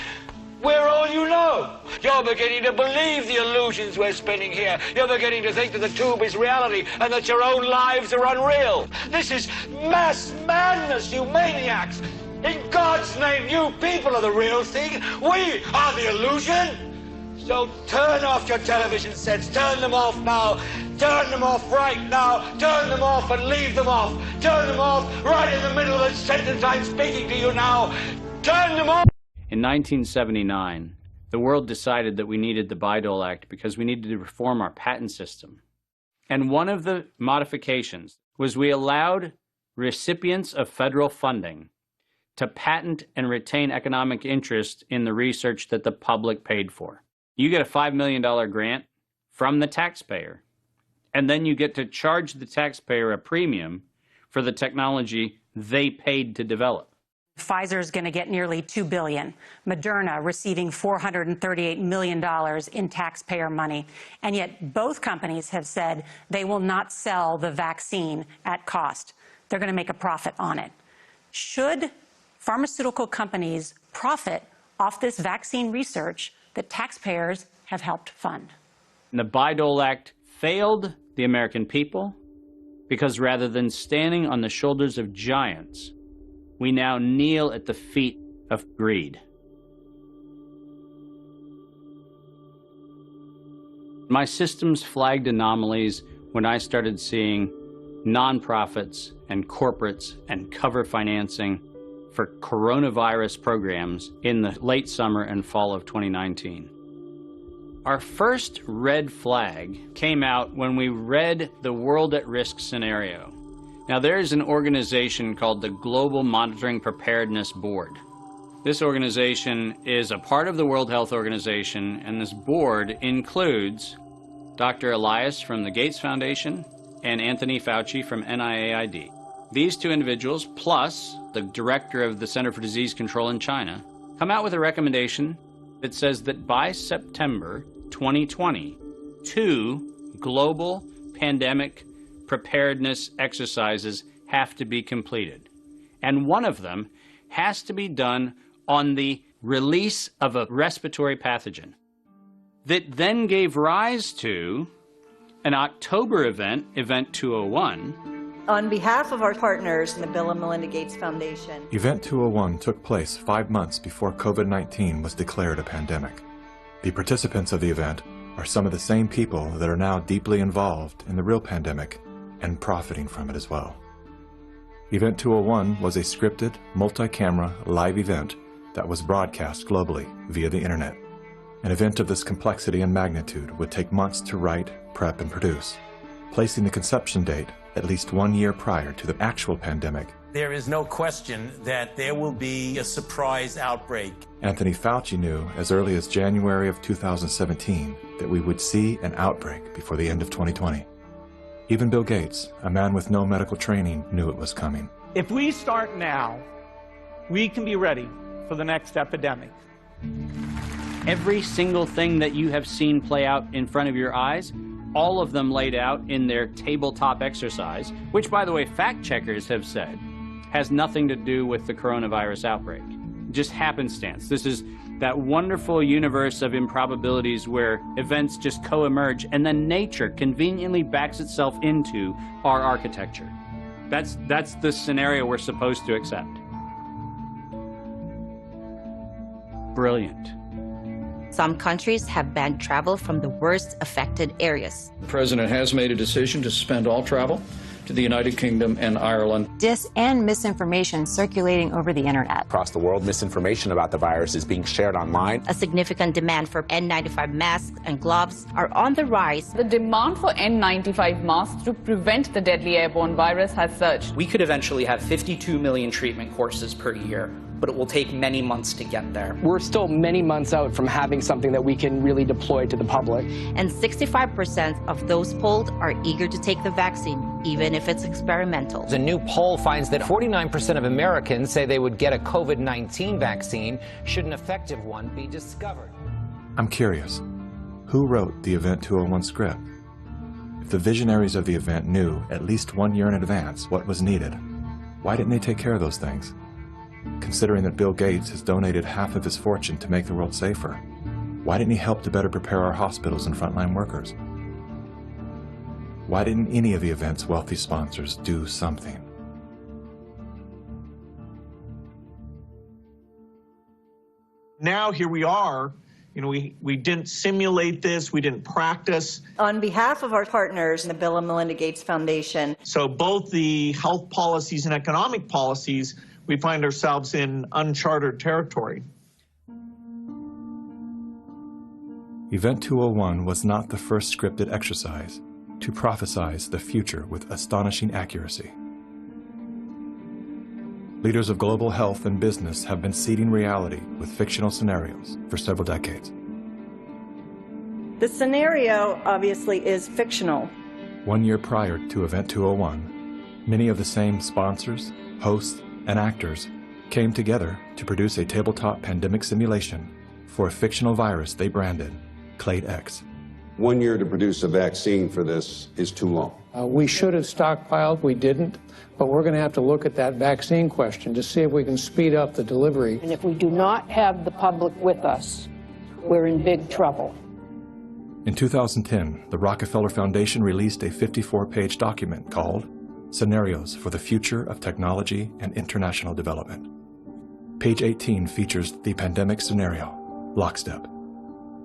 We're all you know. You're beginning to believe the illusions we're spinning here. You're beginning to think that the tube is reality and that your own lives are unreal. This is mass madness, you maniacs. In God's name, you people are the real thing. We are the illusion. So turn off your television sets. Turn them off now. Turn them off right now. Turn them off and leave them off. Turn them off right in the middle of the sentence I'm speaking to you now. Turn them off. In 1979, the world decided that we needed the Bayh-Dole Act because we needed to reform our patent system. And one of the modifications was we allowed recipients of federal funding to patent and retain economic interest in the research that the public paid for. You get a $5 million grant from the taxpayer, and then you get to charge the taxpayer a premium for the technology they paid to develop. Pfizer is going to get nearly $2 billion. Moderna receiving $438 million in taxpayer money. And yet both companies have said they will not sell the vaccine at cost. They're going to make a profit on it. Should pharmaceutical companies profit off this vaccine research that taxpayers have helped fund? The Bayh-Dole Act failed the American people because rather than standing on the shoulders of giants, we now kneel at the feet of greed. My systems flagged anomalies when I started seeing nonprofits and corporates and cover financing for coronavirus programs in the late summer and fall of 2019. Our first red flag came out when we read the World at Risk scenario. Now, there's an organization called the Global Monitoring Preparedness Board. This organization is a part of the World Health Organization, and this board includes Dr. Elias from the Gates Foundation and Anthony Fauci from NIAID. These two individuals, plus the director of the Center for Disease Control in China, come out with a recommendation that says that by September 2020, 2 global pandemic preparedness exercises have to be completed. And one of them has to be done on the release of a respiratory pathogen. That then gave rise to an October event, Event 201. On behalf of our partners in the Bill and Melinda Gates Foundation. Event 201 took place 5 months before COVID-19 was declared a pandemic. The participants of the event are some of the same people that are now deeply involved in the real pandemic and profiting from it as well. Event 201 was a scripted, multi-camera, live event that was broadcast globally via the internet. An event of this complexity and magnitude would take months to write, prep, and produce, placing the conception date at least 1 year prior to the actual pandemic. There is no question that there will be a surprise outbreak. Anthony Fauci knew as early as January of 2017 that we would see an outbreak before the end of 2020. Even Bill Gates, a man with no medical training, knew it was coming. If we start now, we can be ready for the next epidemic. Every single thing that you have seen play out in front of your eyes, all of them laid out in their tabletop exercise, which, by the way, fact checkers have said, has nothing to do with the coronavirus outbreak. Just happenstance. This is that wonderful universe of improbabilities where events just co-emerge and then nature conveniently backs itself into our architecture. That's the scenario we're supposed to accept. Brilliant. Some countries have banned travel from the worst affected areas. The President has made a decision to suspend all travel to the United Kingdom and Ireland. Dis and misinformation circulating over the internet. Across the world, misinformation about the virus is being shared online. A significant demand for N95 masks and gloves are on the rise. The demand for N95 masks to prevent the deadly airborne virus has surged. We could eventually have 52 million treatment courses per year, but it will take many months to get there. We're still many months out from having something that we can really deploy to the public. And 65% of those polled are eager to take the vaccine, even if it's experimental. A new poll finds that 49% of Americans say they would get a COVID-19 vaccine should an effective one be discovered. I'm curious, who wrote the Event 201 script? If the visionaries of the event knew at least 1 year in advance what was needed, why didn't they take care of those things? Considering that Bill Gates has donated half of his fortune to make the world safer, why didn't he help to better prepare our hospitals and frontline workers? Why didn't any of the event's wealthy sponsors do something? Now here we are. You know, we didn't simulate this, we didn't practice. On behalf of our partners in the Bill and Melinda Gates Foundation. So both the health policies and economic policies, we find ourselves in uncharted territory. Event 201 was not the first scripted exercise to prophesize the future with astonishing accuracy. Leaders of global health and business have been seeding reality with fictional scenarios for several decades. The scenario, obviously, is fictional. 1 year prior to Event 201, many of the same sponsors, hosts, and actors came together to produce a tabletop pandemic simulation for a fictional virus they branded Clade X. 1 year to produce a vaccine for this is too long. We should have stockpiled, we didn't, but we're going to have to look at that vaccine question to see if we can speed up the delivery. And if we do not have the public with us, we're in big trouble. In 2010, the Rockefeller Foundation released a 54-page document called Scenarios for the Future of Technology and International Development. Page 18 features the pandemic scenario, Lockstep,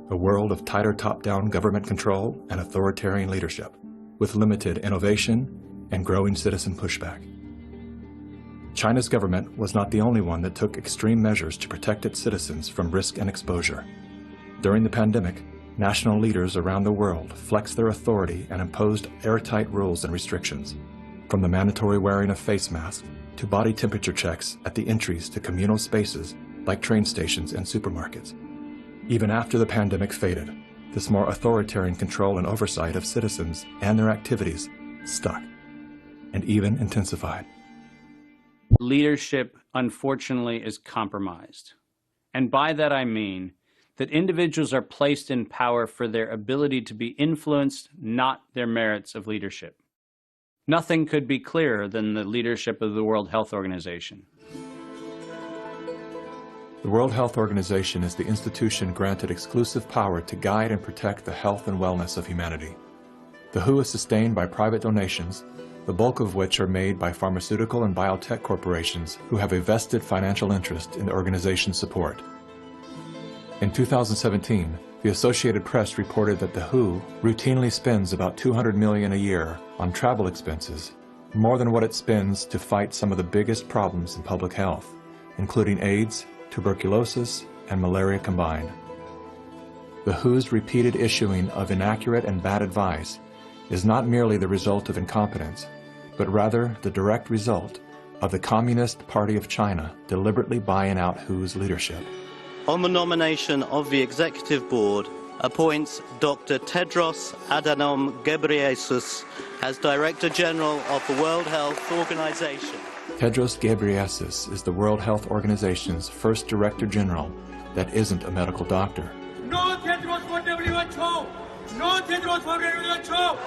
a world of tighter top-down government control and authoritarian leadership, with limited innovation and growing citizen pushback. China's government was not the only one that took extreme measures to protect its citizens from risk and exposure. During the pandemic, national leaders around the world flexed their authority and imposed airtight rules and restrictions, from the mandatory wearing of face masks to body temperature checks at the entries to communal spaces like train stations and supermarkets. Even after the pandemic faded, this more authoritarian control and oversight of citizens and their activities stuck and even intensified. Leadership, unfortunately, is compromised. And by that I mean that individuals are placed in power for their ability to be influenced, not their merits of leadership. Nothing could be clearer than the leadership of the World Health Organization. The World Health Organization is the institution granted exclusive power to guide and protect the health and wellness of humanity. The WHO is sustained by private donations, the bulk of which are made by pharmaceutical and biotech corporations who have a vested financial interest in the organization's support. In 2017, the Associated Press reported that the WHO routinely spends about $200 million a year on travel expenses, more than what it spends to fight some of the biggest problems in public health, including AIDS, tuberculosis, and malaria combined. The WHO's repeated issuing of inaccurate and bad advice is not merely the result of incompetence, but rather the direct result of the Communist Party of China deliberately buying out WHO's leadership. On the nomination of the Executive Board, appoints Dr. Tedros Adhanom Ghebreyesus as Director General of the World Health Organization. Tedros Ghebreyesus is the World Health Organization's first Director General that isn't a medical doctor. No Tedros for WHO! No Tedros for WHO!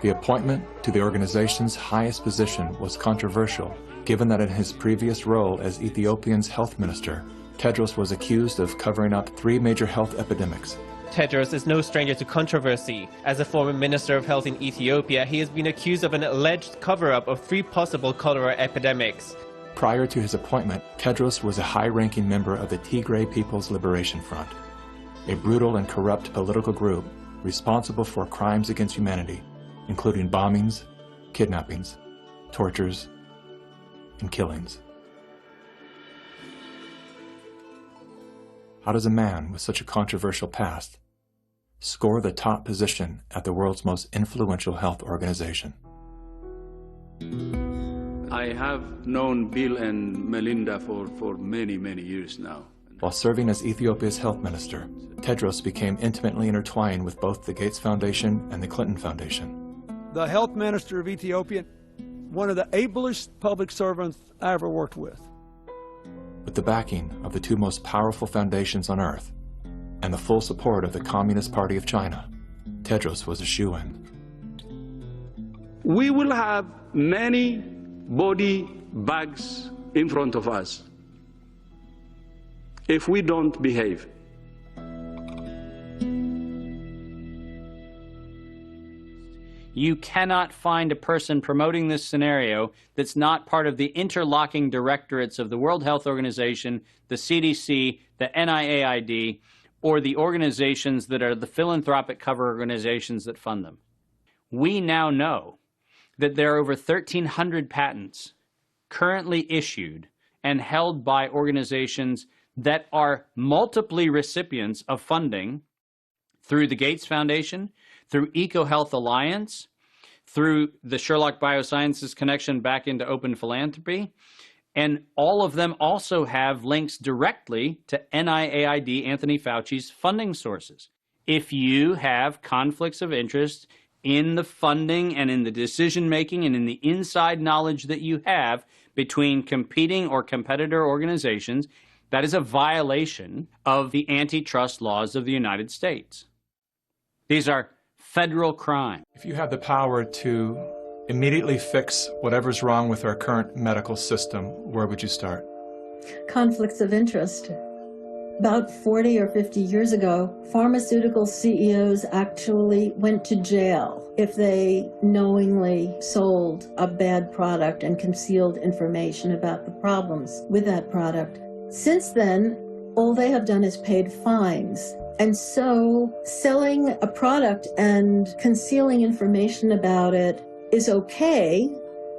The appointment to the organization's highest position was controversial, given that in his previous role as Ethiopia's health minister, Tedros was accused of covering up 3 major health epidemics. Tedros is no stranger to controversy. As a former Minister of Health in Ethiopia, he has been accused of an alleged cover-up of 3 possible cholera epidemics. Prior to his appointment, Tedros was a high-ranking member of the Tigray People's Liberation Front, a brutal and corrupt political group responsible for crimes against humanity, including bombings, kidnappings, tortures, and killings. How does a man with such a controversial past score the top position at the world's most influential health organization? I have known Bill and Melinda for many, many years now. While serving as Ethiopia's health minister, Tedros became intimately intertwined with both the Gates Foundation and the Clinton Foundation. The health minister of Ethiopia, one of the ablest public servants I ever worked with. With the backing of the 2 most powerful foundations on earth and the full support of the Communist Party of China, Tedros was a shoo-in. We will have many body bags in front of us if we don't behave. You cannot find a person promoting this scenario that's not part of the interlocking directorates of the World Health Organization, the CDC, the NIAID, or the organizations that are the philanthropic cover organizations that fund them. We now know that there are over 1,300 patents currently issued and held by organizations that are multiply recipients of funding through the Gates Foundation, through EcoHealth Alliance, through the Sherlock Biosciences connection back into open philanthropy, and all of them also have links directly to NIAID, Anthony Fauci's funding sources. If you have conflicts of interest in the funding and in the decision-making and in the inside knowledge that you have between competing or competitor organizations, that is a violation of the antitrust laws of the United States. These are federal crime. If you have the power to immediately fix whatever's wrong with our current medical system, where would you start? Conflicts of interest. About 40 or 50 years ago, pharmaceutical CEOs actually went to jail if they knowingly sold a bad product and concealed information about the problems with that product. Since then, all they have done is paid fines. And so selling a product and concealing information about it is okay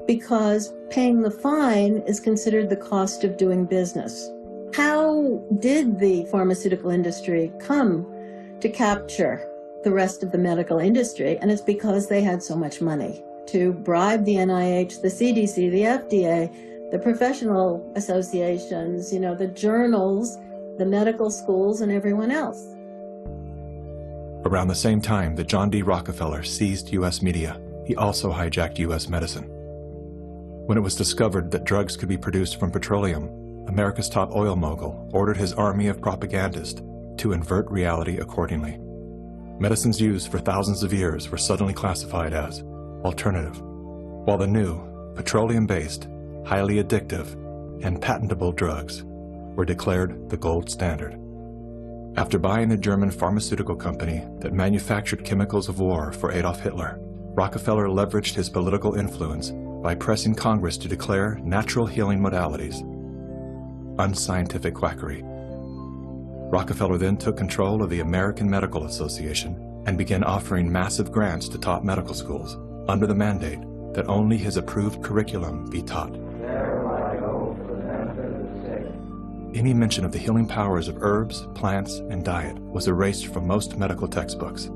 because paying the fine is considered the cost of doing business. How did the pharmaceutical industry come to capture the rest of the medical industry? And it's because they had so much money to bribe the NIH, the CDC, the FDA, the professional associations, the journals, the medical schools, and everyone else. Around the same time that John D. Rockefeller seized U.S. media, he also hijacked U.S. medicine. When it was discovered that drugs could be produced from petroleum, America's top oil mogul ordered his army of propagandists to invert reality accordingly. Medicines used for thousands of years were suddenly classified as alternative, while the new, petroleum-based, highly addictive, and patentable drugs were declared the gold standard. After buying the German pharmaceutical company that manufactured chemicals of war for Adolf Hitler, Rockefeller leveraged his political influence by pressing Congress to declare natural healing modalities unscientific quackery. Rockefeller then took control of the American Medical Association and began offering massive grants to top medical schools under the mandate that only his approved curriculum be taught. Any mention of the healing powers of herbs, plants, and diet was erased from most medical textbooks.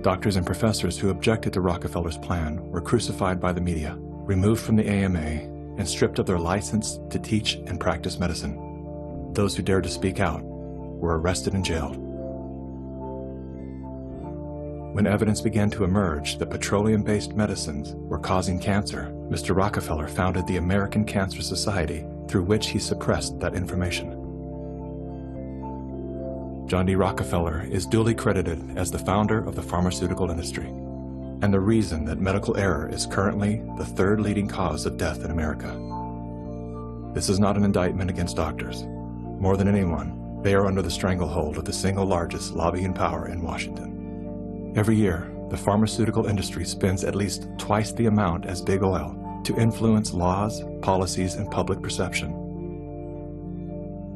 Doctors and professors who objected to Rockefeller's plan were crucified by the media, removed from the AMA, and stripped of their license to teach and practice medicine. Those who dared to speak out were arrested and jailed. When evidence began to emerge that petroleum-based medicines were causing cancer, Mr. Rockefeller founded the American Cancer Society, through which he suppressed that information. John D. Rockefeller is duly credited as the founder of the pharmaceutical industry, and the reason that medical error is currently the third leading cause of death in America. This is not an indictment against doctors. More than anyone, they are under the stranglehold of the single largest lobbying power in Washington. Every year, the pharmaceutical industry spends at least twice the amount as big oil to influence laws, policies, and public perception.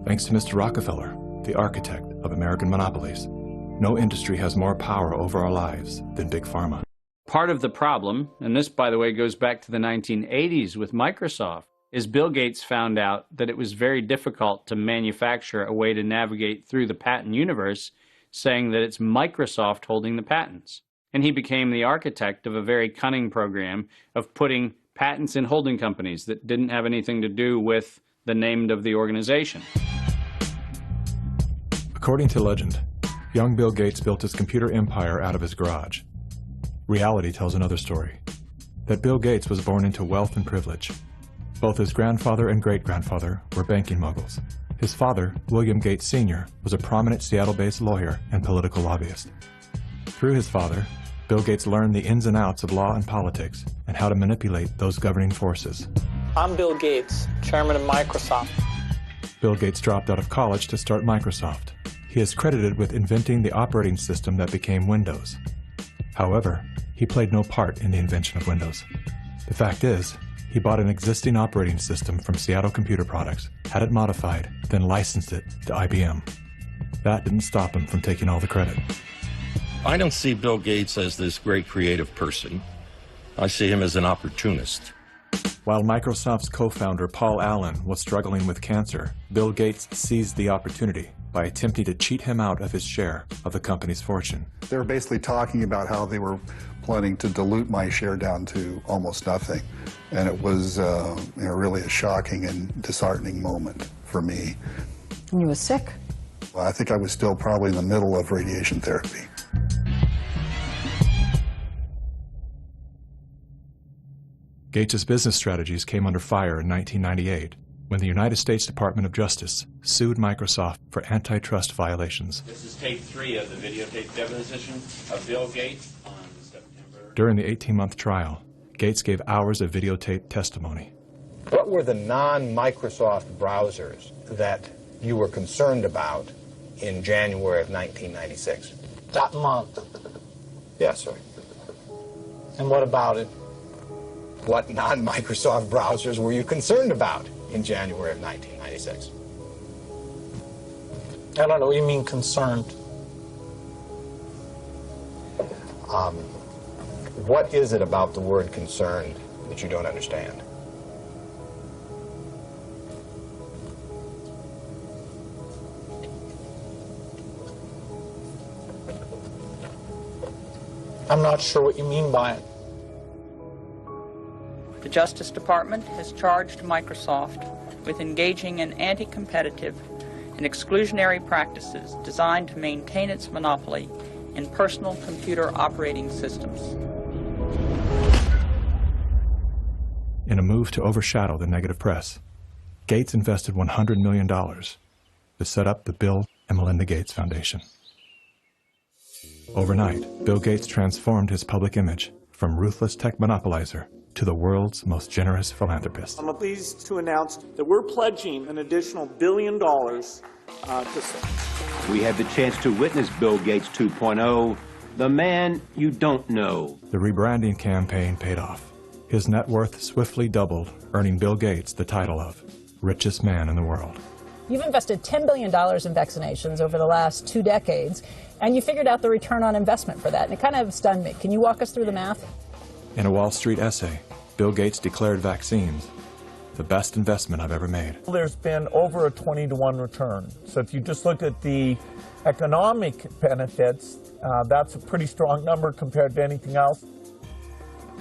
Thanks to Mr. Rockefeller, the architect of American monopolies, no industry has more power over our lives than Big Pharma. Part of the problem, and this, by the way, goes back to the 1980s with Microsoft, is Bill Gates found out that it was very difficult to manufacture a way to navigate through the patent universe, saying that it's Microsoft holding the patents. And he became the architect of a very cunning program of putting patents in holding companies that didn't have anything to do with the name of the organization. According to legend, young Bill Gates built his computer empire out of his garage. Reality tells another story, that Bill Gates was born into wealth and privilege. Both his grandfather and great-grandfather were banking moguls. His father, William Gates Sr., was a prominent Seattle-based lawyer and political lobbyist. Through his father, Bill Gates learned the ins and outs of law and politics and how to manipulate those governing forces. I'm Bill Gates, chairman of Microsoft. Bill Gates dropped out of college to start Microsoft. He is credited with inventing the operating system that became Windows. However, he played no part in the invention of Windows. The fact is, he bought an existing operating system from Seattle Computer Products, had it modified, then licensed it to IBM. That didn't stop him from taking all the credit. I don't see Bill Gates as this great creative person. I see him as an opportunist. While Microsoft's co-founder Paul Allen was struggling with cancer, Bill Gates seized the opportunity by attempting to cheat him out of his share of the company's fortune. They were basically talking about how they were planning to dilute my share down to almost nothing. And it was really a shocking and disheartening moment for me. And you were sick? Well, I think I was still probably in the middle of radiation therapy. Gates' business strategies came under fire in 1998 when the United States Department of Justice sued Microsoft for antitrust violations. This is tape 3 of the videotape deposition of Bill Gates on September. During the 18-month trial, Gates gave hours of videotape testimony. What were the non-Microsoft browsers that you were concerned about in January of 1996? That month. Yes, sir. And what about it? What non-Microsoft browsers were you concerned about in January of 1996? I don't know what you mean concerned. What is it about the word concerned that you don't understand? I'm not sure what you mean by it. The Justice Department has charged Microsoft with engaging in anti-competitive and exclusionary practices designed to maintain its monopoly in personal computer operating systems. In a move to overshadow the negative press, Gates invested $100 million to set up the Bill and Melinda Gates Foundation. Overnight, Bill Gates transformed his public image from ruthless tech monopolizer to the world's most generous philanthropist. I'm pleased to announce that we're pledging an additional $1 billion to save. We had the chance to witness Bill Gates 2.0, the man you don't know. The rebranding campaign paid off. His net worth swiftly doubled, earning Bill Gates the title of richest man in the world. You've invested $10 billion in vaccinations over the last 2 decades, and you figured out the return on investment for that, and it kind of stunned me. Can you walk us through the math? In a Wall Street essay, Bill Gates declared vaccines the best investment I've ever made. There's been over a 20-to-1 return. So if you just look at the economic benefits, that's a pretty strong number compared to anything else.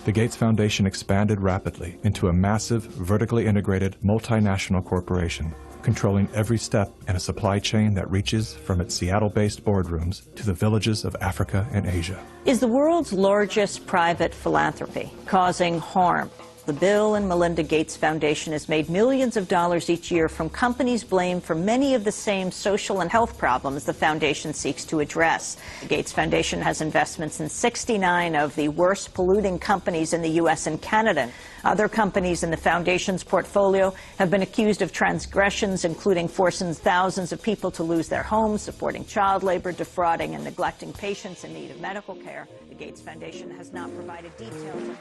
The Gates Foundation expanded rapidly into a massive, vertically integrated, multinational corporation, controlling every step in a supply chain that reaches from its Seattle-based boardrooms to the villages of Africa and Asia. Is the world's largest private philanthropy causing harm The Bill and Melinda Gates Foundation has made millions of dollars each year from companies blamed for many of the same social and health problems the foundation seeks to address. The Gates Foundation has investments in 69 of the worst polluting companies in the U.S. and Canada. Other companies in the foundation's portfolio have been accused of transgressions, including forcing thousands of people to lose their homes, supporting child labor, defrauding and neglecting patients in need of medical care. The Gates Foundation has not provided details.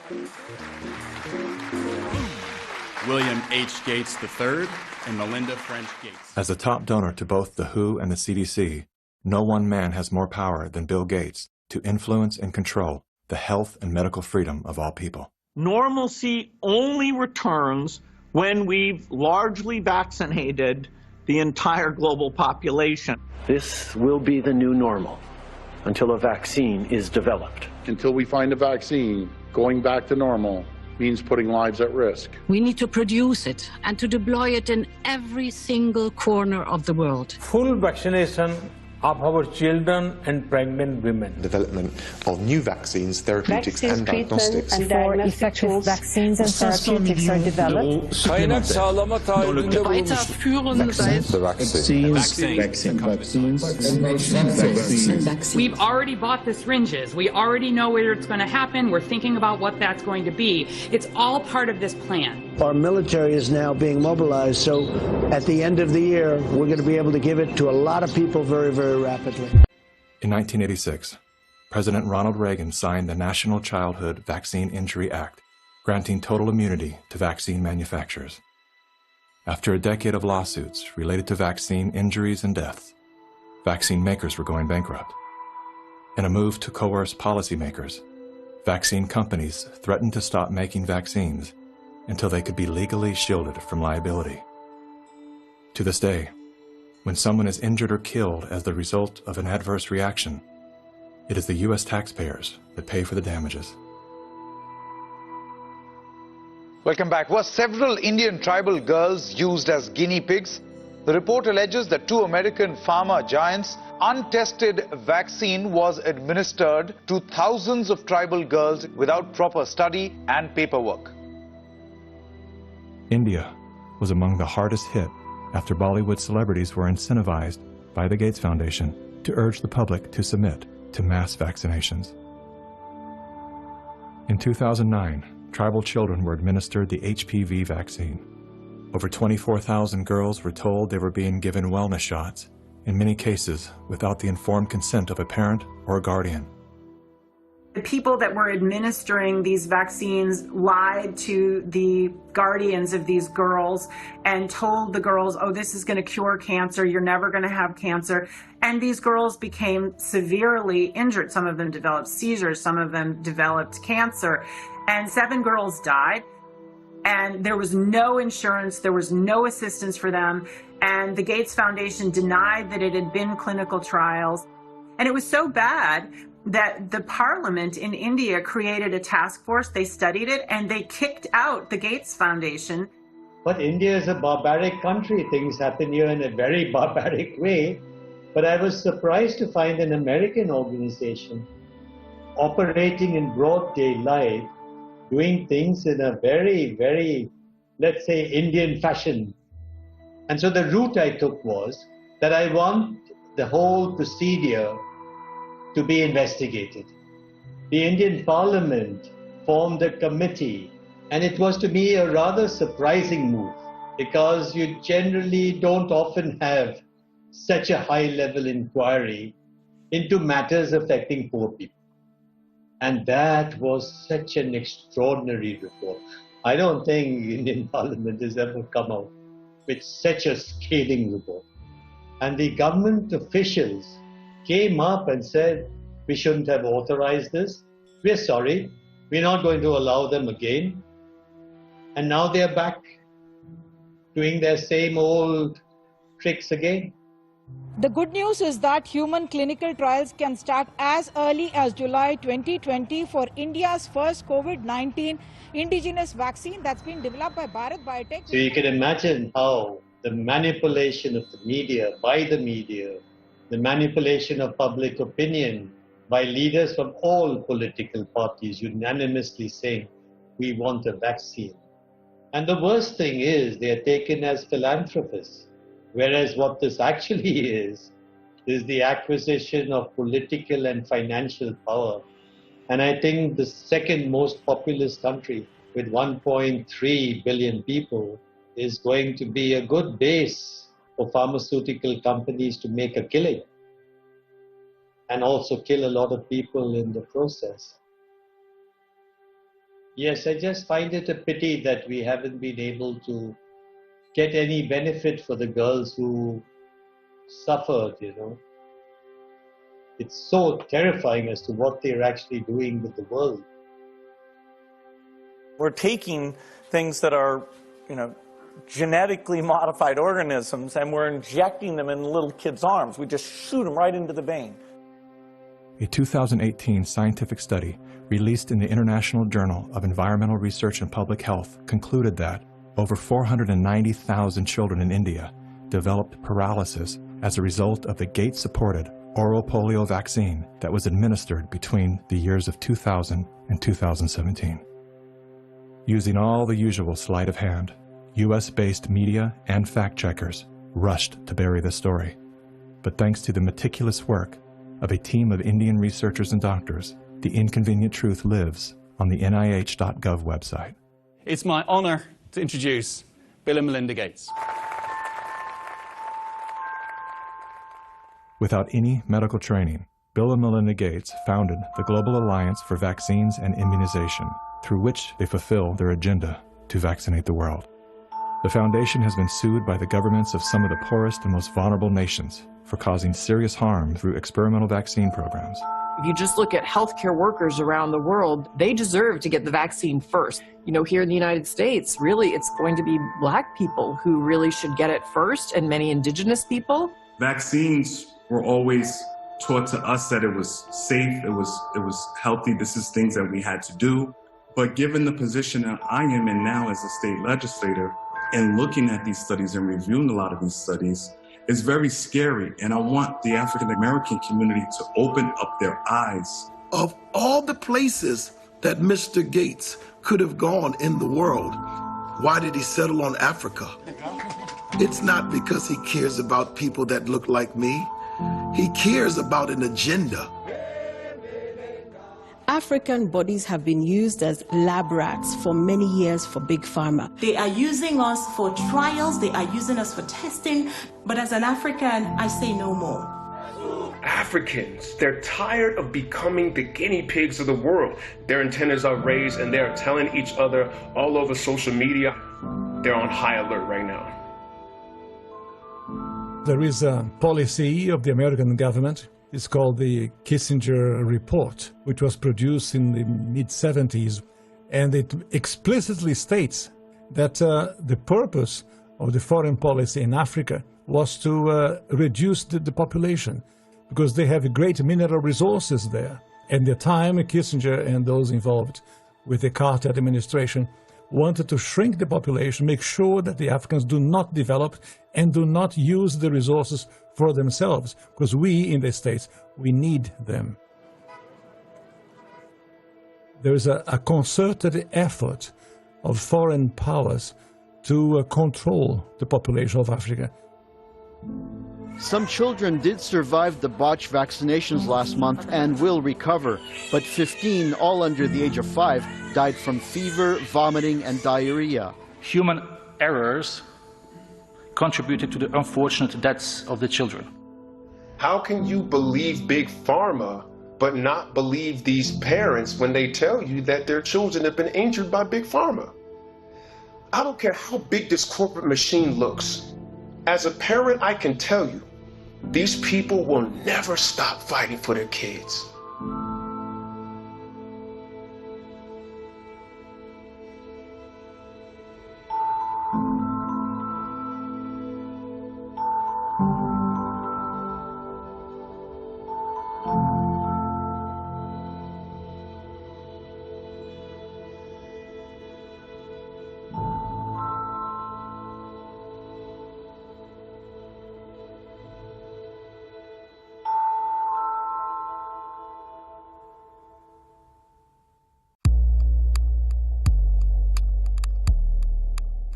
William H. Gates III and Melinda French Gates. As the top donor to both the WHO and the CDC, no one man has more power than Bill Gates to influence and control the health and medical freedom of all people. Normalcy only returns when we've largely vaccinated the entire global population. This will be the new normal until a vaccine is developed. Until we find a vaccine, going back to normal means putting lives at risk. We need to produce it and to deploy it in every single corner of the world. Full vaccination of our children and pregnant women. Development of new vaccines, therapeutics and diagnostics. Before effective vaccines and therapeutics are developed. We've already bought the syringes. We already know where it's going to happen. We're thinking about what that's going to be. It's all part of this plan. Our military is now being mobilized, so at the end of the year, we're going to be able to give it to a lot of people very, very rapidly. In 1986, President Ronald Reagan signed the National Childhood Vaccine Injury Act, granting total immunity to vaccine manufacturers. After a decade of lawsuits related to vaccine injuries and deaths, vaccine makers were going bankrupt. In a move to coerce policymakers, vaccine companies threatened to stop making vaccines until they could be legally shielded from liability. To this day, when someone is injured or killed as the result of an adverse reaction, it is the U.S. taxpayers that pay for the damages. Welcome back. Were several Indian tribal girls used as guinea pigs? The report alleges that 2 American pharma giants' untested vaccine was administered to thousands of tribal girls without proper study and paperwork. India was among the hardest hit after Bollywood celebrities were incentivized by the Gates Foundation to urge the public to submit to mass vaccinations. In 2009, tribal children were administered the HPV vaccine. Over 24,000 girls were told they were being given wellness shots, in many cases without the informed consent of a parent or a guardian. The people that were administering these vaccines lied to the guardians of these girls and told the girls, oh, this is going to cure cancer, you're never going to have cancer. And these girls became severely injured. Some of them developed seizures, some of them developed cancer, and 7 girls died. And there was no insurance, there was no assistance for them, and the Gates Foundation denied that it had been clinical trials. And it was so bad that the parliament in India created a task force, they studied it, and they kicked out the Gates Foundation. But India is a barbaric country. Things happen here in a very barbaric way. But I was surprised to find an American organization operating in broad daylight, doing things in a very, very, let's say, Indian fashion. And so the route I took was that I want the whole procedure to be investigated. The Indian Parliament formed a committee, and it was to me a rather surprising move because you generally don't often have such a high-level inquiry into matters affecting poor people. And that was such an extraordinary report. I don't think the Indian Parliament has ever come out with such a scathing report. And the government officials came up and said, we shouldn't have authorized this. We're sorry. We're not going to allow them again. And now they're back doing their same old tricks again. The good news is that human clinical trials can start as early as July 2020 for India's first COVID-19 indigenous vaccine that's been developed by Bharat Biotech. So you can imagine how the manipulation of the media, by the media, the manipulation of public opinion by leaders from all political parties unanimously saying we want a vaccine. And the worst thing is they are taken as philanthropists, whereas what this actually is the acquisition of political and financial power. And I think the second most populous country with 1.3 billion people is going to be a good base for pharmaceutical companies to make a killing and also kill a lot of people in the process. Yes, I just find it a pity that we haven't been able to get any benefit for the girls who suffered, you know. It's so terrifying as to what they're actually doing with the world. We're taking things that are, genetically modified organisms, and we're injecting them in little kids' arms. We just shoot them right into the vein. A 2018 scientific study released in the International Journal of Environmental Research and Public Health concluded that over 490,000 children in India developed paralysis as a result of the Gates-supported oral polio vaccine that was administered between the years of 2000 and 2017. Using all the usual sleight of hand, US-based media and fact-checkers rushed to bury the story. But thanks to the meticulous work of a team of Indian researchers and doctors, the inconvenient truth lives on the NIH.gov website. It's my honor to introduce Bill and Melinda Gates. Without any medical training, Bill and Melinda Gates founded the Global Alliance for Vaccines and Immunization, through which they fulfill their agenda to vaccinate the world. The foundation has been sued by the governments of some of the poorest and most vulnerable nations for causing serious harm through experimental vaccine programs. If you just look at healthcare workers around the world, they deserve to get the vaccine first. Here in the United States, really, it's going to be Black people who really should get it first, and many indigenous people. Vaccines were always taught to us that it was safe, it was healthy, this is things that we had to do. But given the position that I am in now as a state legislator, and looking at these studies and reviewing a lot of these studies, it's very scary. And I want the African American community to open up their eyes. Of all the places that Mr. Gates could have gone in the world, why did he settle on Africa? It's not because he cares about people that look like me. He cares about an agenda. African bodies have been used as lab rats for many years for Big Pharma. They are using us for trials, they are using us for testing, but as an African, I say no more. Africans, they're tired of becoming the guinea pigs of the world. Their antennas are raised and they're telling each other all over social media. They're on high alert right now. There is a policy of the American government. It's called the Kissinger Report, which was produced in the mid-70s. And it explicitly states that the purpose of the foreign policy in Africa was to reduce the population, because they have great mineral resources there. At the time, Kissinger and those involved with the Carter administration wanted to shrink the population, make sure that the Africans do not develop and do not use the resources for themselves, because we in the States, we need them. There is a concerted effort of foreign powers to control the population of Africa. Some children did survive the botched vaccinations last month and will recover, but 15, all under the age of 5, died from fever, vomiting, and diarrhea. Human errors contributed to the unfortunate deaths of the children. How can you believe Big Pharma but not believe these parents when they tell you that their children have been injured by Big Pharma? I don't care how big this corporate machine looks. As a parent, I can tell you, these people will never stop fighting for their kids.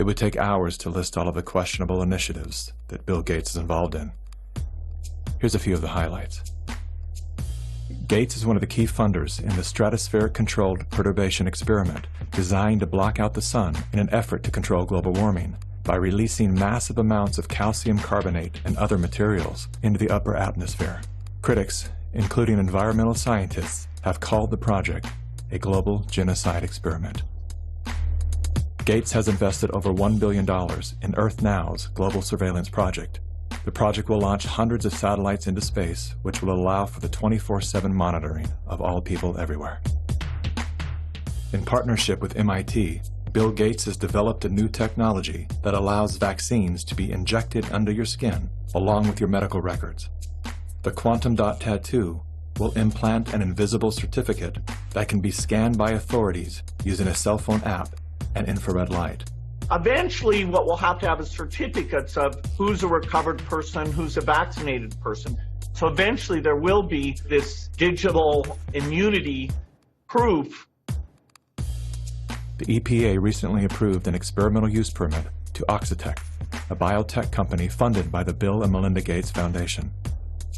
It would take hours to list all of the questionable initiatives that Bill Gates is involved in. Here's a few of the highlights. Gates is one of the key funders in the stratospheric-controlled perturbation experiment designed to block out the sun in an effort to control global warming by releasing massive amounts of calcium carbonate and other materials into the upper atmosphere. Critics, including environmental scientists, have called the project a global genocide experiment. Gates has invested over $1 billion in Earth Now's global surveillance project. The project will launch hundreds of satellites into space, which will allow for the 24/7 monitoring of all people everywhere. In partnership with MIT, Bill Gates has developed a new technology that allows vaccines to be injected under your skin along with your medical records. The quantum dot tattoo will implant an invisible certificate that can be scanned by authorities using a cell phone app and infrared light. Eventually, what we'll have to have is certificates of who's a recovered person, who's a vaccinated person. So eventually there will be this digital immunity proof. The EPA recently approved an experimental use permit to Oxitec, a biotech company funded by the Bill and Melinda Gates Foundation.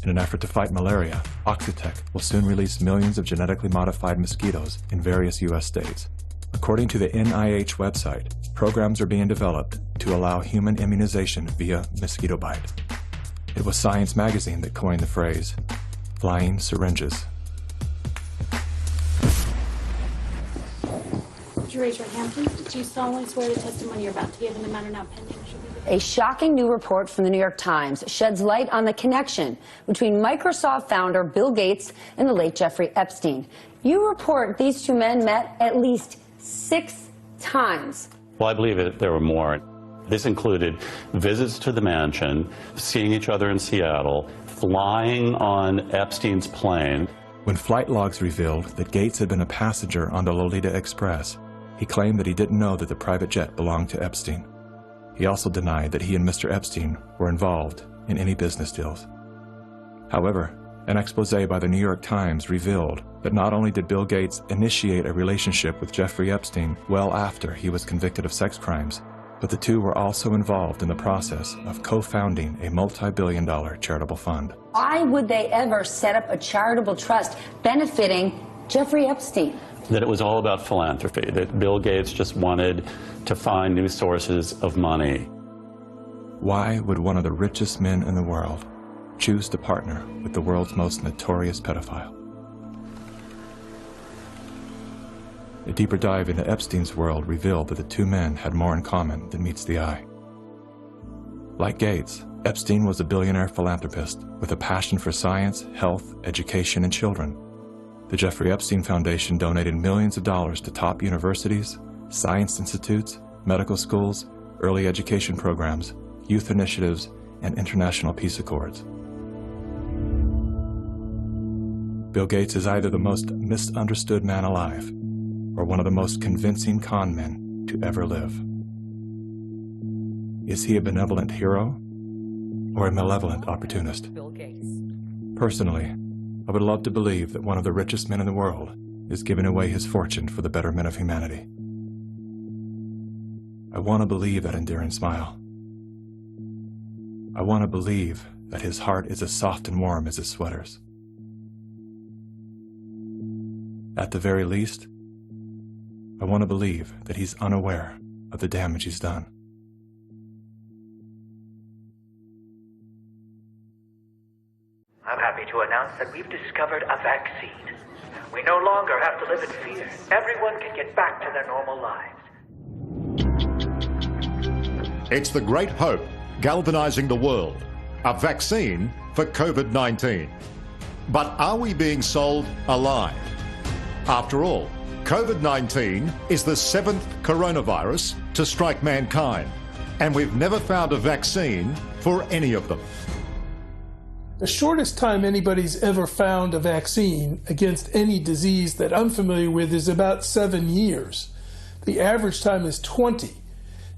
In an effort to fight malaria, Oxitec will soon release millions of genetically modified mosquitoes in various U.S. states. According to the NIH website, programs are being developed to allow human immunization via mosquito bite. It was Science magazine that coined the phrase, flying syringes. Would you raise your hand, please? Do you solemnly swear the testimony you're about to give in the matter now pending should be the A shocking new report from the New York Times sheds light on the connection between Microsoft founder Bill Gates and the late Jeffrey Epstein. You report these two men met at least 6 times. Well, I believe there were more. This included visits to the mansion, seeing each other in Seattle, flying on Epstein's plane. When flight logs revealed that Gates had been a passenger on the Lolita Express, he claimed that he didn't know that the private jet belonged to Epstein. He also denied that he and Mr. Epstein were involved in any business deals. However, an exposé by the New York Times revealed that not only did Bill Gates initiate a relationship with Jeffrey Epstein well after he was convicted of sex crimes, but the two were also involved in the process of co-founding a multi-billion-dollar charitable fund. Why would they ever set up a charitable trust benefiting Jeffrey Epstein? That it was all about philanthropy, that Bill Gates just wanted to find new sources of money. Why would one of the richest men in the world choose to partner with the world's most notorious pedophile? A deeper dive into Epstein's world revealed that the two men had more in common than meets the eye. Like Gates, Epstein was a billionaire philanthropist with a passion for science, health, education, and children. The Jeffrey Epstein Foundation donated millions of dollars to top universities, science institutes, medical schools, early education programs, youth initiatives, and international peace accords. Bill Gates is either the most misunderstood man alive or one of the most convincing con men to ever live. Is he a benevolent hero or a malevolent opportunist? Bill Gates. Personally, I would love to believe that one of the richest men in the world is giving away his fortune for the betterment of humanity. I want to believe that endearing smile. I want to believe that his heart is as soft and warm as his sweaters. At the very least, I want to believe that he's unaware of the damage he's done. I'm happy to announce that we've discovered a vaccine. We no longer have to live in fear. Everyone can get back to their normal lives. It's the great hope galvanizing the world. A vaccine for COVID-19. But are we being sold a lie? After all, COVID-19 is the 7th coronavirus to strike mankind, and we've never found a vaccine for any of them. The shortest time anybody's ever found a vaccine against any disease that I'm familiar with is about 7 years. The average time is 20.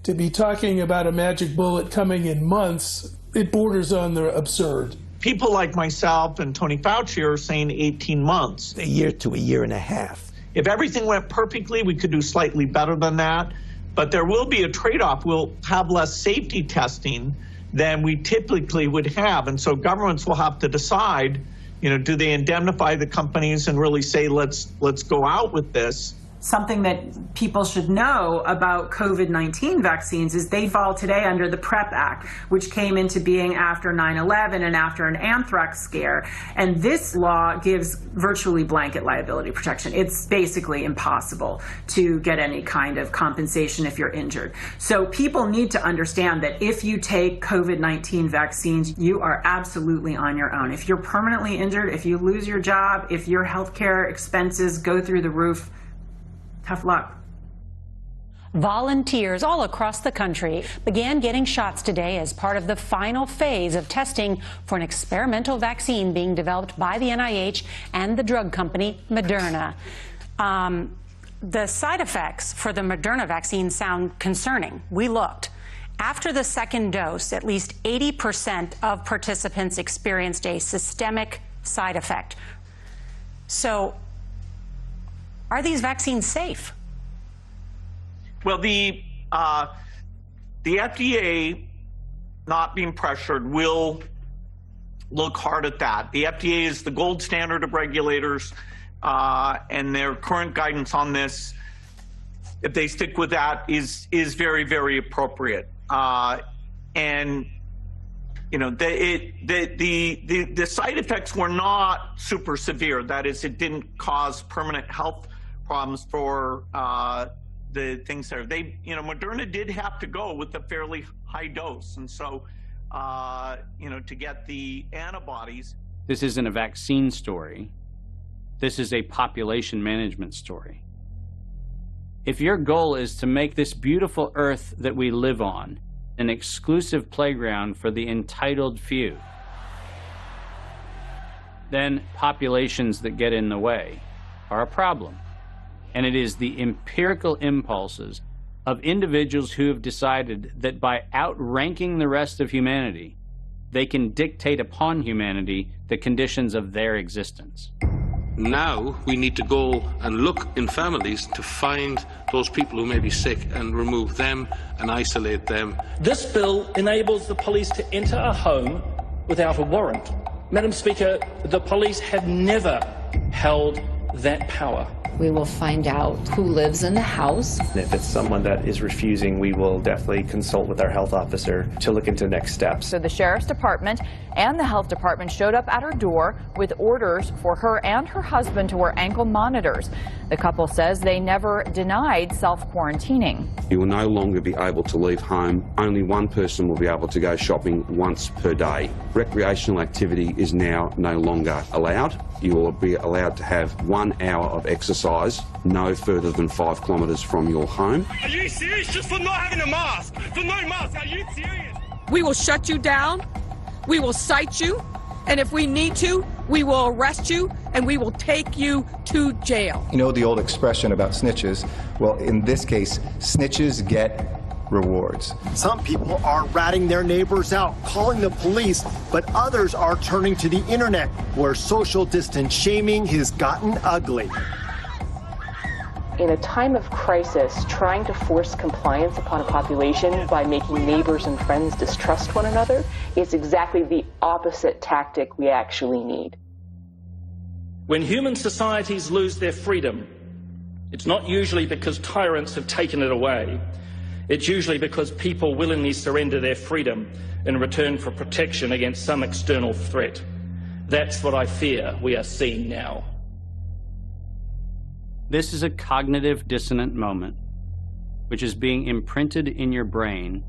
To be talking about a magic bullet coming in months, it borders on the absurd. People like myself and Tony Fauci are saying 18 months. A year to a year and a half. If everything went perfectly, we could do slightly better than that. But there will be a trade-off. We'll have less safety testing than we typically would have. And so governments will have to decide, do they indemnify the companies and really say, let's go out with this? Something that people should know about COVID-19 vaccines is they fall today under the PrEP Act, which came into being after 9/11 and after an anthrax scare. And this law gives virtually blanket liability protection. It's basically impossible to get any kind of compensation if you're injured. So people need to understand that if you take COVID-19 vaccines, you are absolutely on your own. If you're permanently injured, if you lose your job, if your healthcare expenses go through the roof, tough luck. Volunteers all across the country began getting shots today as part of the final phase of testing for an experimental vaccine being developed by the NIH and the drug company Moderna. The side effects for the Moderna vaccine sound concerning. We looked. After the second dose, at least 80% of participants experienced a systemic side effect. So, are these vaccines safe? Well, the FDA, not being pressured, will look hard at that. The FDA is the gold standard of regulators, and their current guidance on this, if they stick with that, is very, very appropriate. And the side effects were not super severe. That is, it didn't cause permanent health problems for the things there. Moderna did have to go with a fairly high dose, and so to get the antibodies. This isn't a vaccine story. This is a population management story. If your goal is to make this beautiful earth that we live on an exclusive playground for the entitled few, then populations that get in the way are a problem. And it is the empirical impulses of individuals who have decided that by outranking the rest of humanity, they can dictate upon humanity the conditions of their existence. Now we need to go and look in families to find those people who may be sick and remove them and isolate them. This bill enables the police to enter a home without a warrant. Madam Speaker, the police have never held that power. We will find out who lives in the house. If it's someone that is refusing, we will definitely consult with our health officer to look into next steps. So the Sheriff's Department and the Health Department showed up at her door with orders for her and her husband to wear ankle monitors. The couple says they never denied self-quarantining. You will no longer be able to leave home. Only one person will be able to go shopping once per day. Recreational activity is now no longer allowed. You will be allowed to have 1 hour of exercise no further than 5 kilometres from your home. Are you serious? Just for not having a mask? For no mask? Are you serious? We will shut you down. We will cite you. And if we need to, we will arrest you and we will take you to jail. You know the old expression about snitches? Well, in this case, snitches get rewards. Some people are ratting their neighbors out, calling the police, but others are turning to the internet, where social distance shaming has gotten ugly. In a time of crisis, trying to force compliance upon a population by making neighbors and friends distrust one another is exactly the opposite tactic we actually need. When human societies lose their freedom, it's not usually because tyrants have taken it away. It's usually because people willingly surrender their freedom in return for protection against some external threat. That's what I fear we are seeing now. This is a cognitive dissonant moment, which is being imprinted in your brain,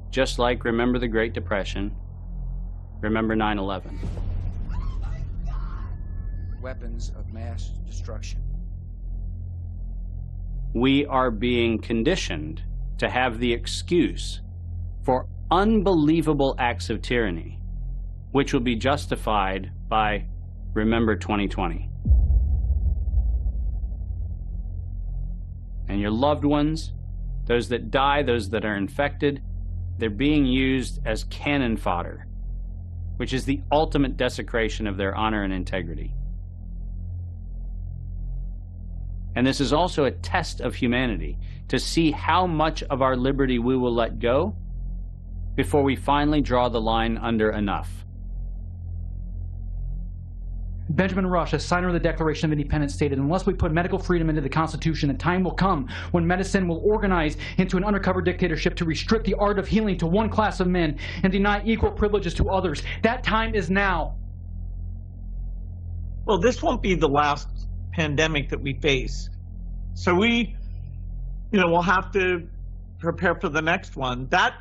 just like remember the Great Depression, remember 9/11. Weapons of mass destruction. We are being conditioned to have the excuse for unbelievable acts of tyranny, which will be justified by remember 2020. And your loved ones, those that die, those that are infected, they're being used as cannon fodder, which is the ultimate desecration of their honor and integrity. And this is also a test of humanity, to see how much of our liberty we will let go before we finally draw the line under enough. Benjamin Rush, a signer of the Declaration of Independence, stated, unless we put medical freedom into the Constitution, the time will come when medicine will organize into an undercover dictatorship to restrict the art of healing to one class of men and deny equal privileges to others. That time is now. Well, this won't be the last pandemic that we face. So we'll have to prepare for the next one. That,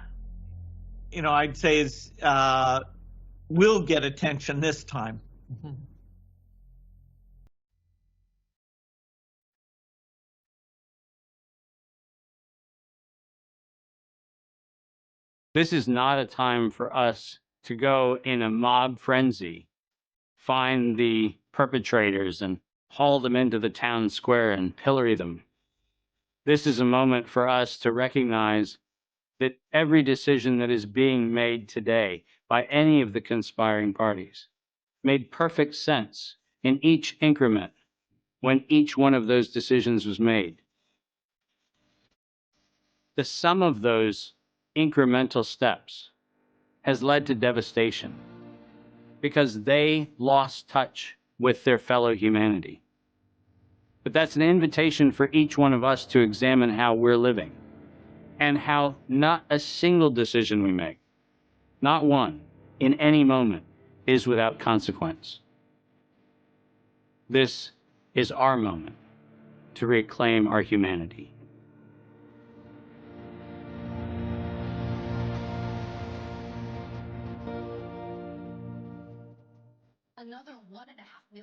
I'd say is, will get attention this time. Mm-hmm. This is not a time for us to go in a mob frenzy, find the perpetrators and haul them into the town square and pillory them. This is a moment for us to recognize that every decision that is being made today by any of the conspiring parties made perfect sense in each increment when each one of those decisions was made. The sum of those incremental steps has led to devastation because they lost touch with their fellow humanity. But that's an invitation for each one of us to examine how we're living and how not a single decision we make, not one, in any moment, is without consequence. This is our moment to reclaim our humanity.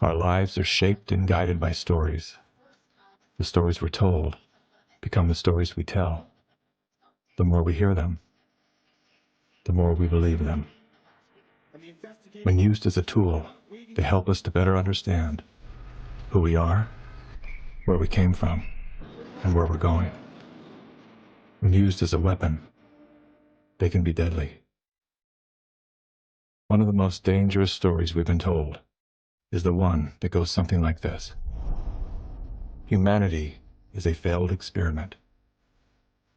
Our lives are shaped and guided by stories. The stories we're told become the stories we tell. The more we hear them, the more we believe them. When used as a tool, they help us to better understand who we are, where we came from, and where we're going. When used as a weapon, they can be deadly. One of the most dangerous stories we've been told is the one that goes something like this. Humanity is a failed experiment.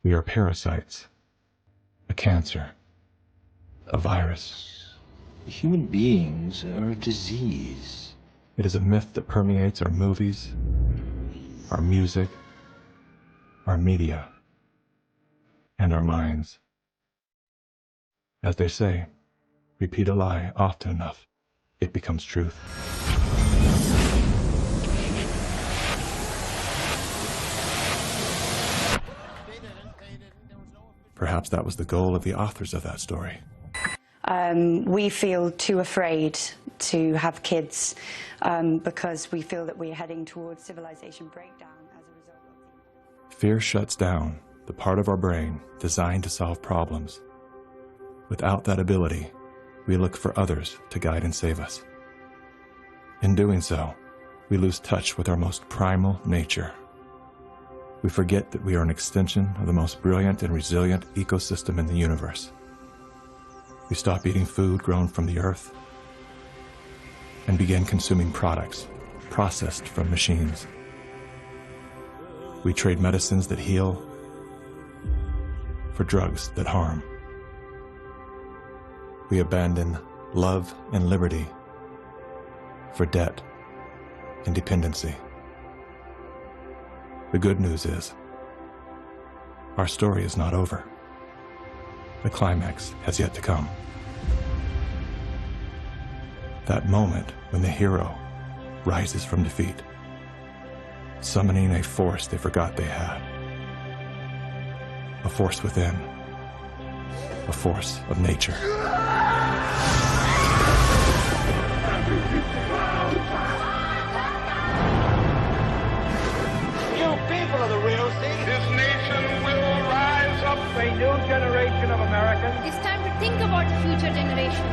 We are parasites, a cancer, a virus. Human beings are a disease. It is a myth that permeates our movies, our music, our media, and our minds. As they say, repeat a lie often enough, it becomes truth. Perhaps that was the goal of the authors of that story. We feel too afraid to have kids because we feel that we're heading towards civilization breakdown as a result of Fear shuts down the part of our brain designed to solve problems. Without that ability, we look for others to guide and save us. In doing so, we lose touch with our most primal nature. We forget that we are an extension of the most brilliant and resilient ecosystem in the universe. We stop eating food grown from the earth and begin consuming products processed from machines. We trade medicines that heal for drugs that harm. We abandon love and liberty for debt and dependency. The good news is, our story is not over. The climax has yet to come. That moment when the hero rises from defeat, summoning a force they forgot they had. A force within. A force of nature. You people are the real thing. This nation will rise up. A new generation of Americans. It's time to think about the future generation.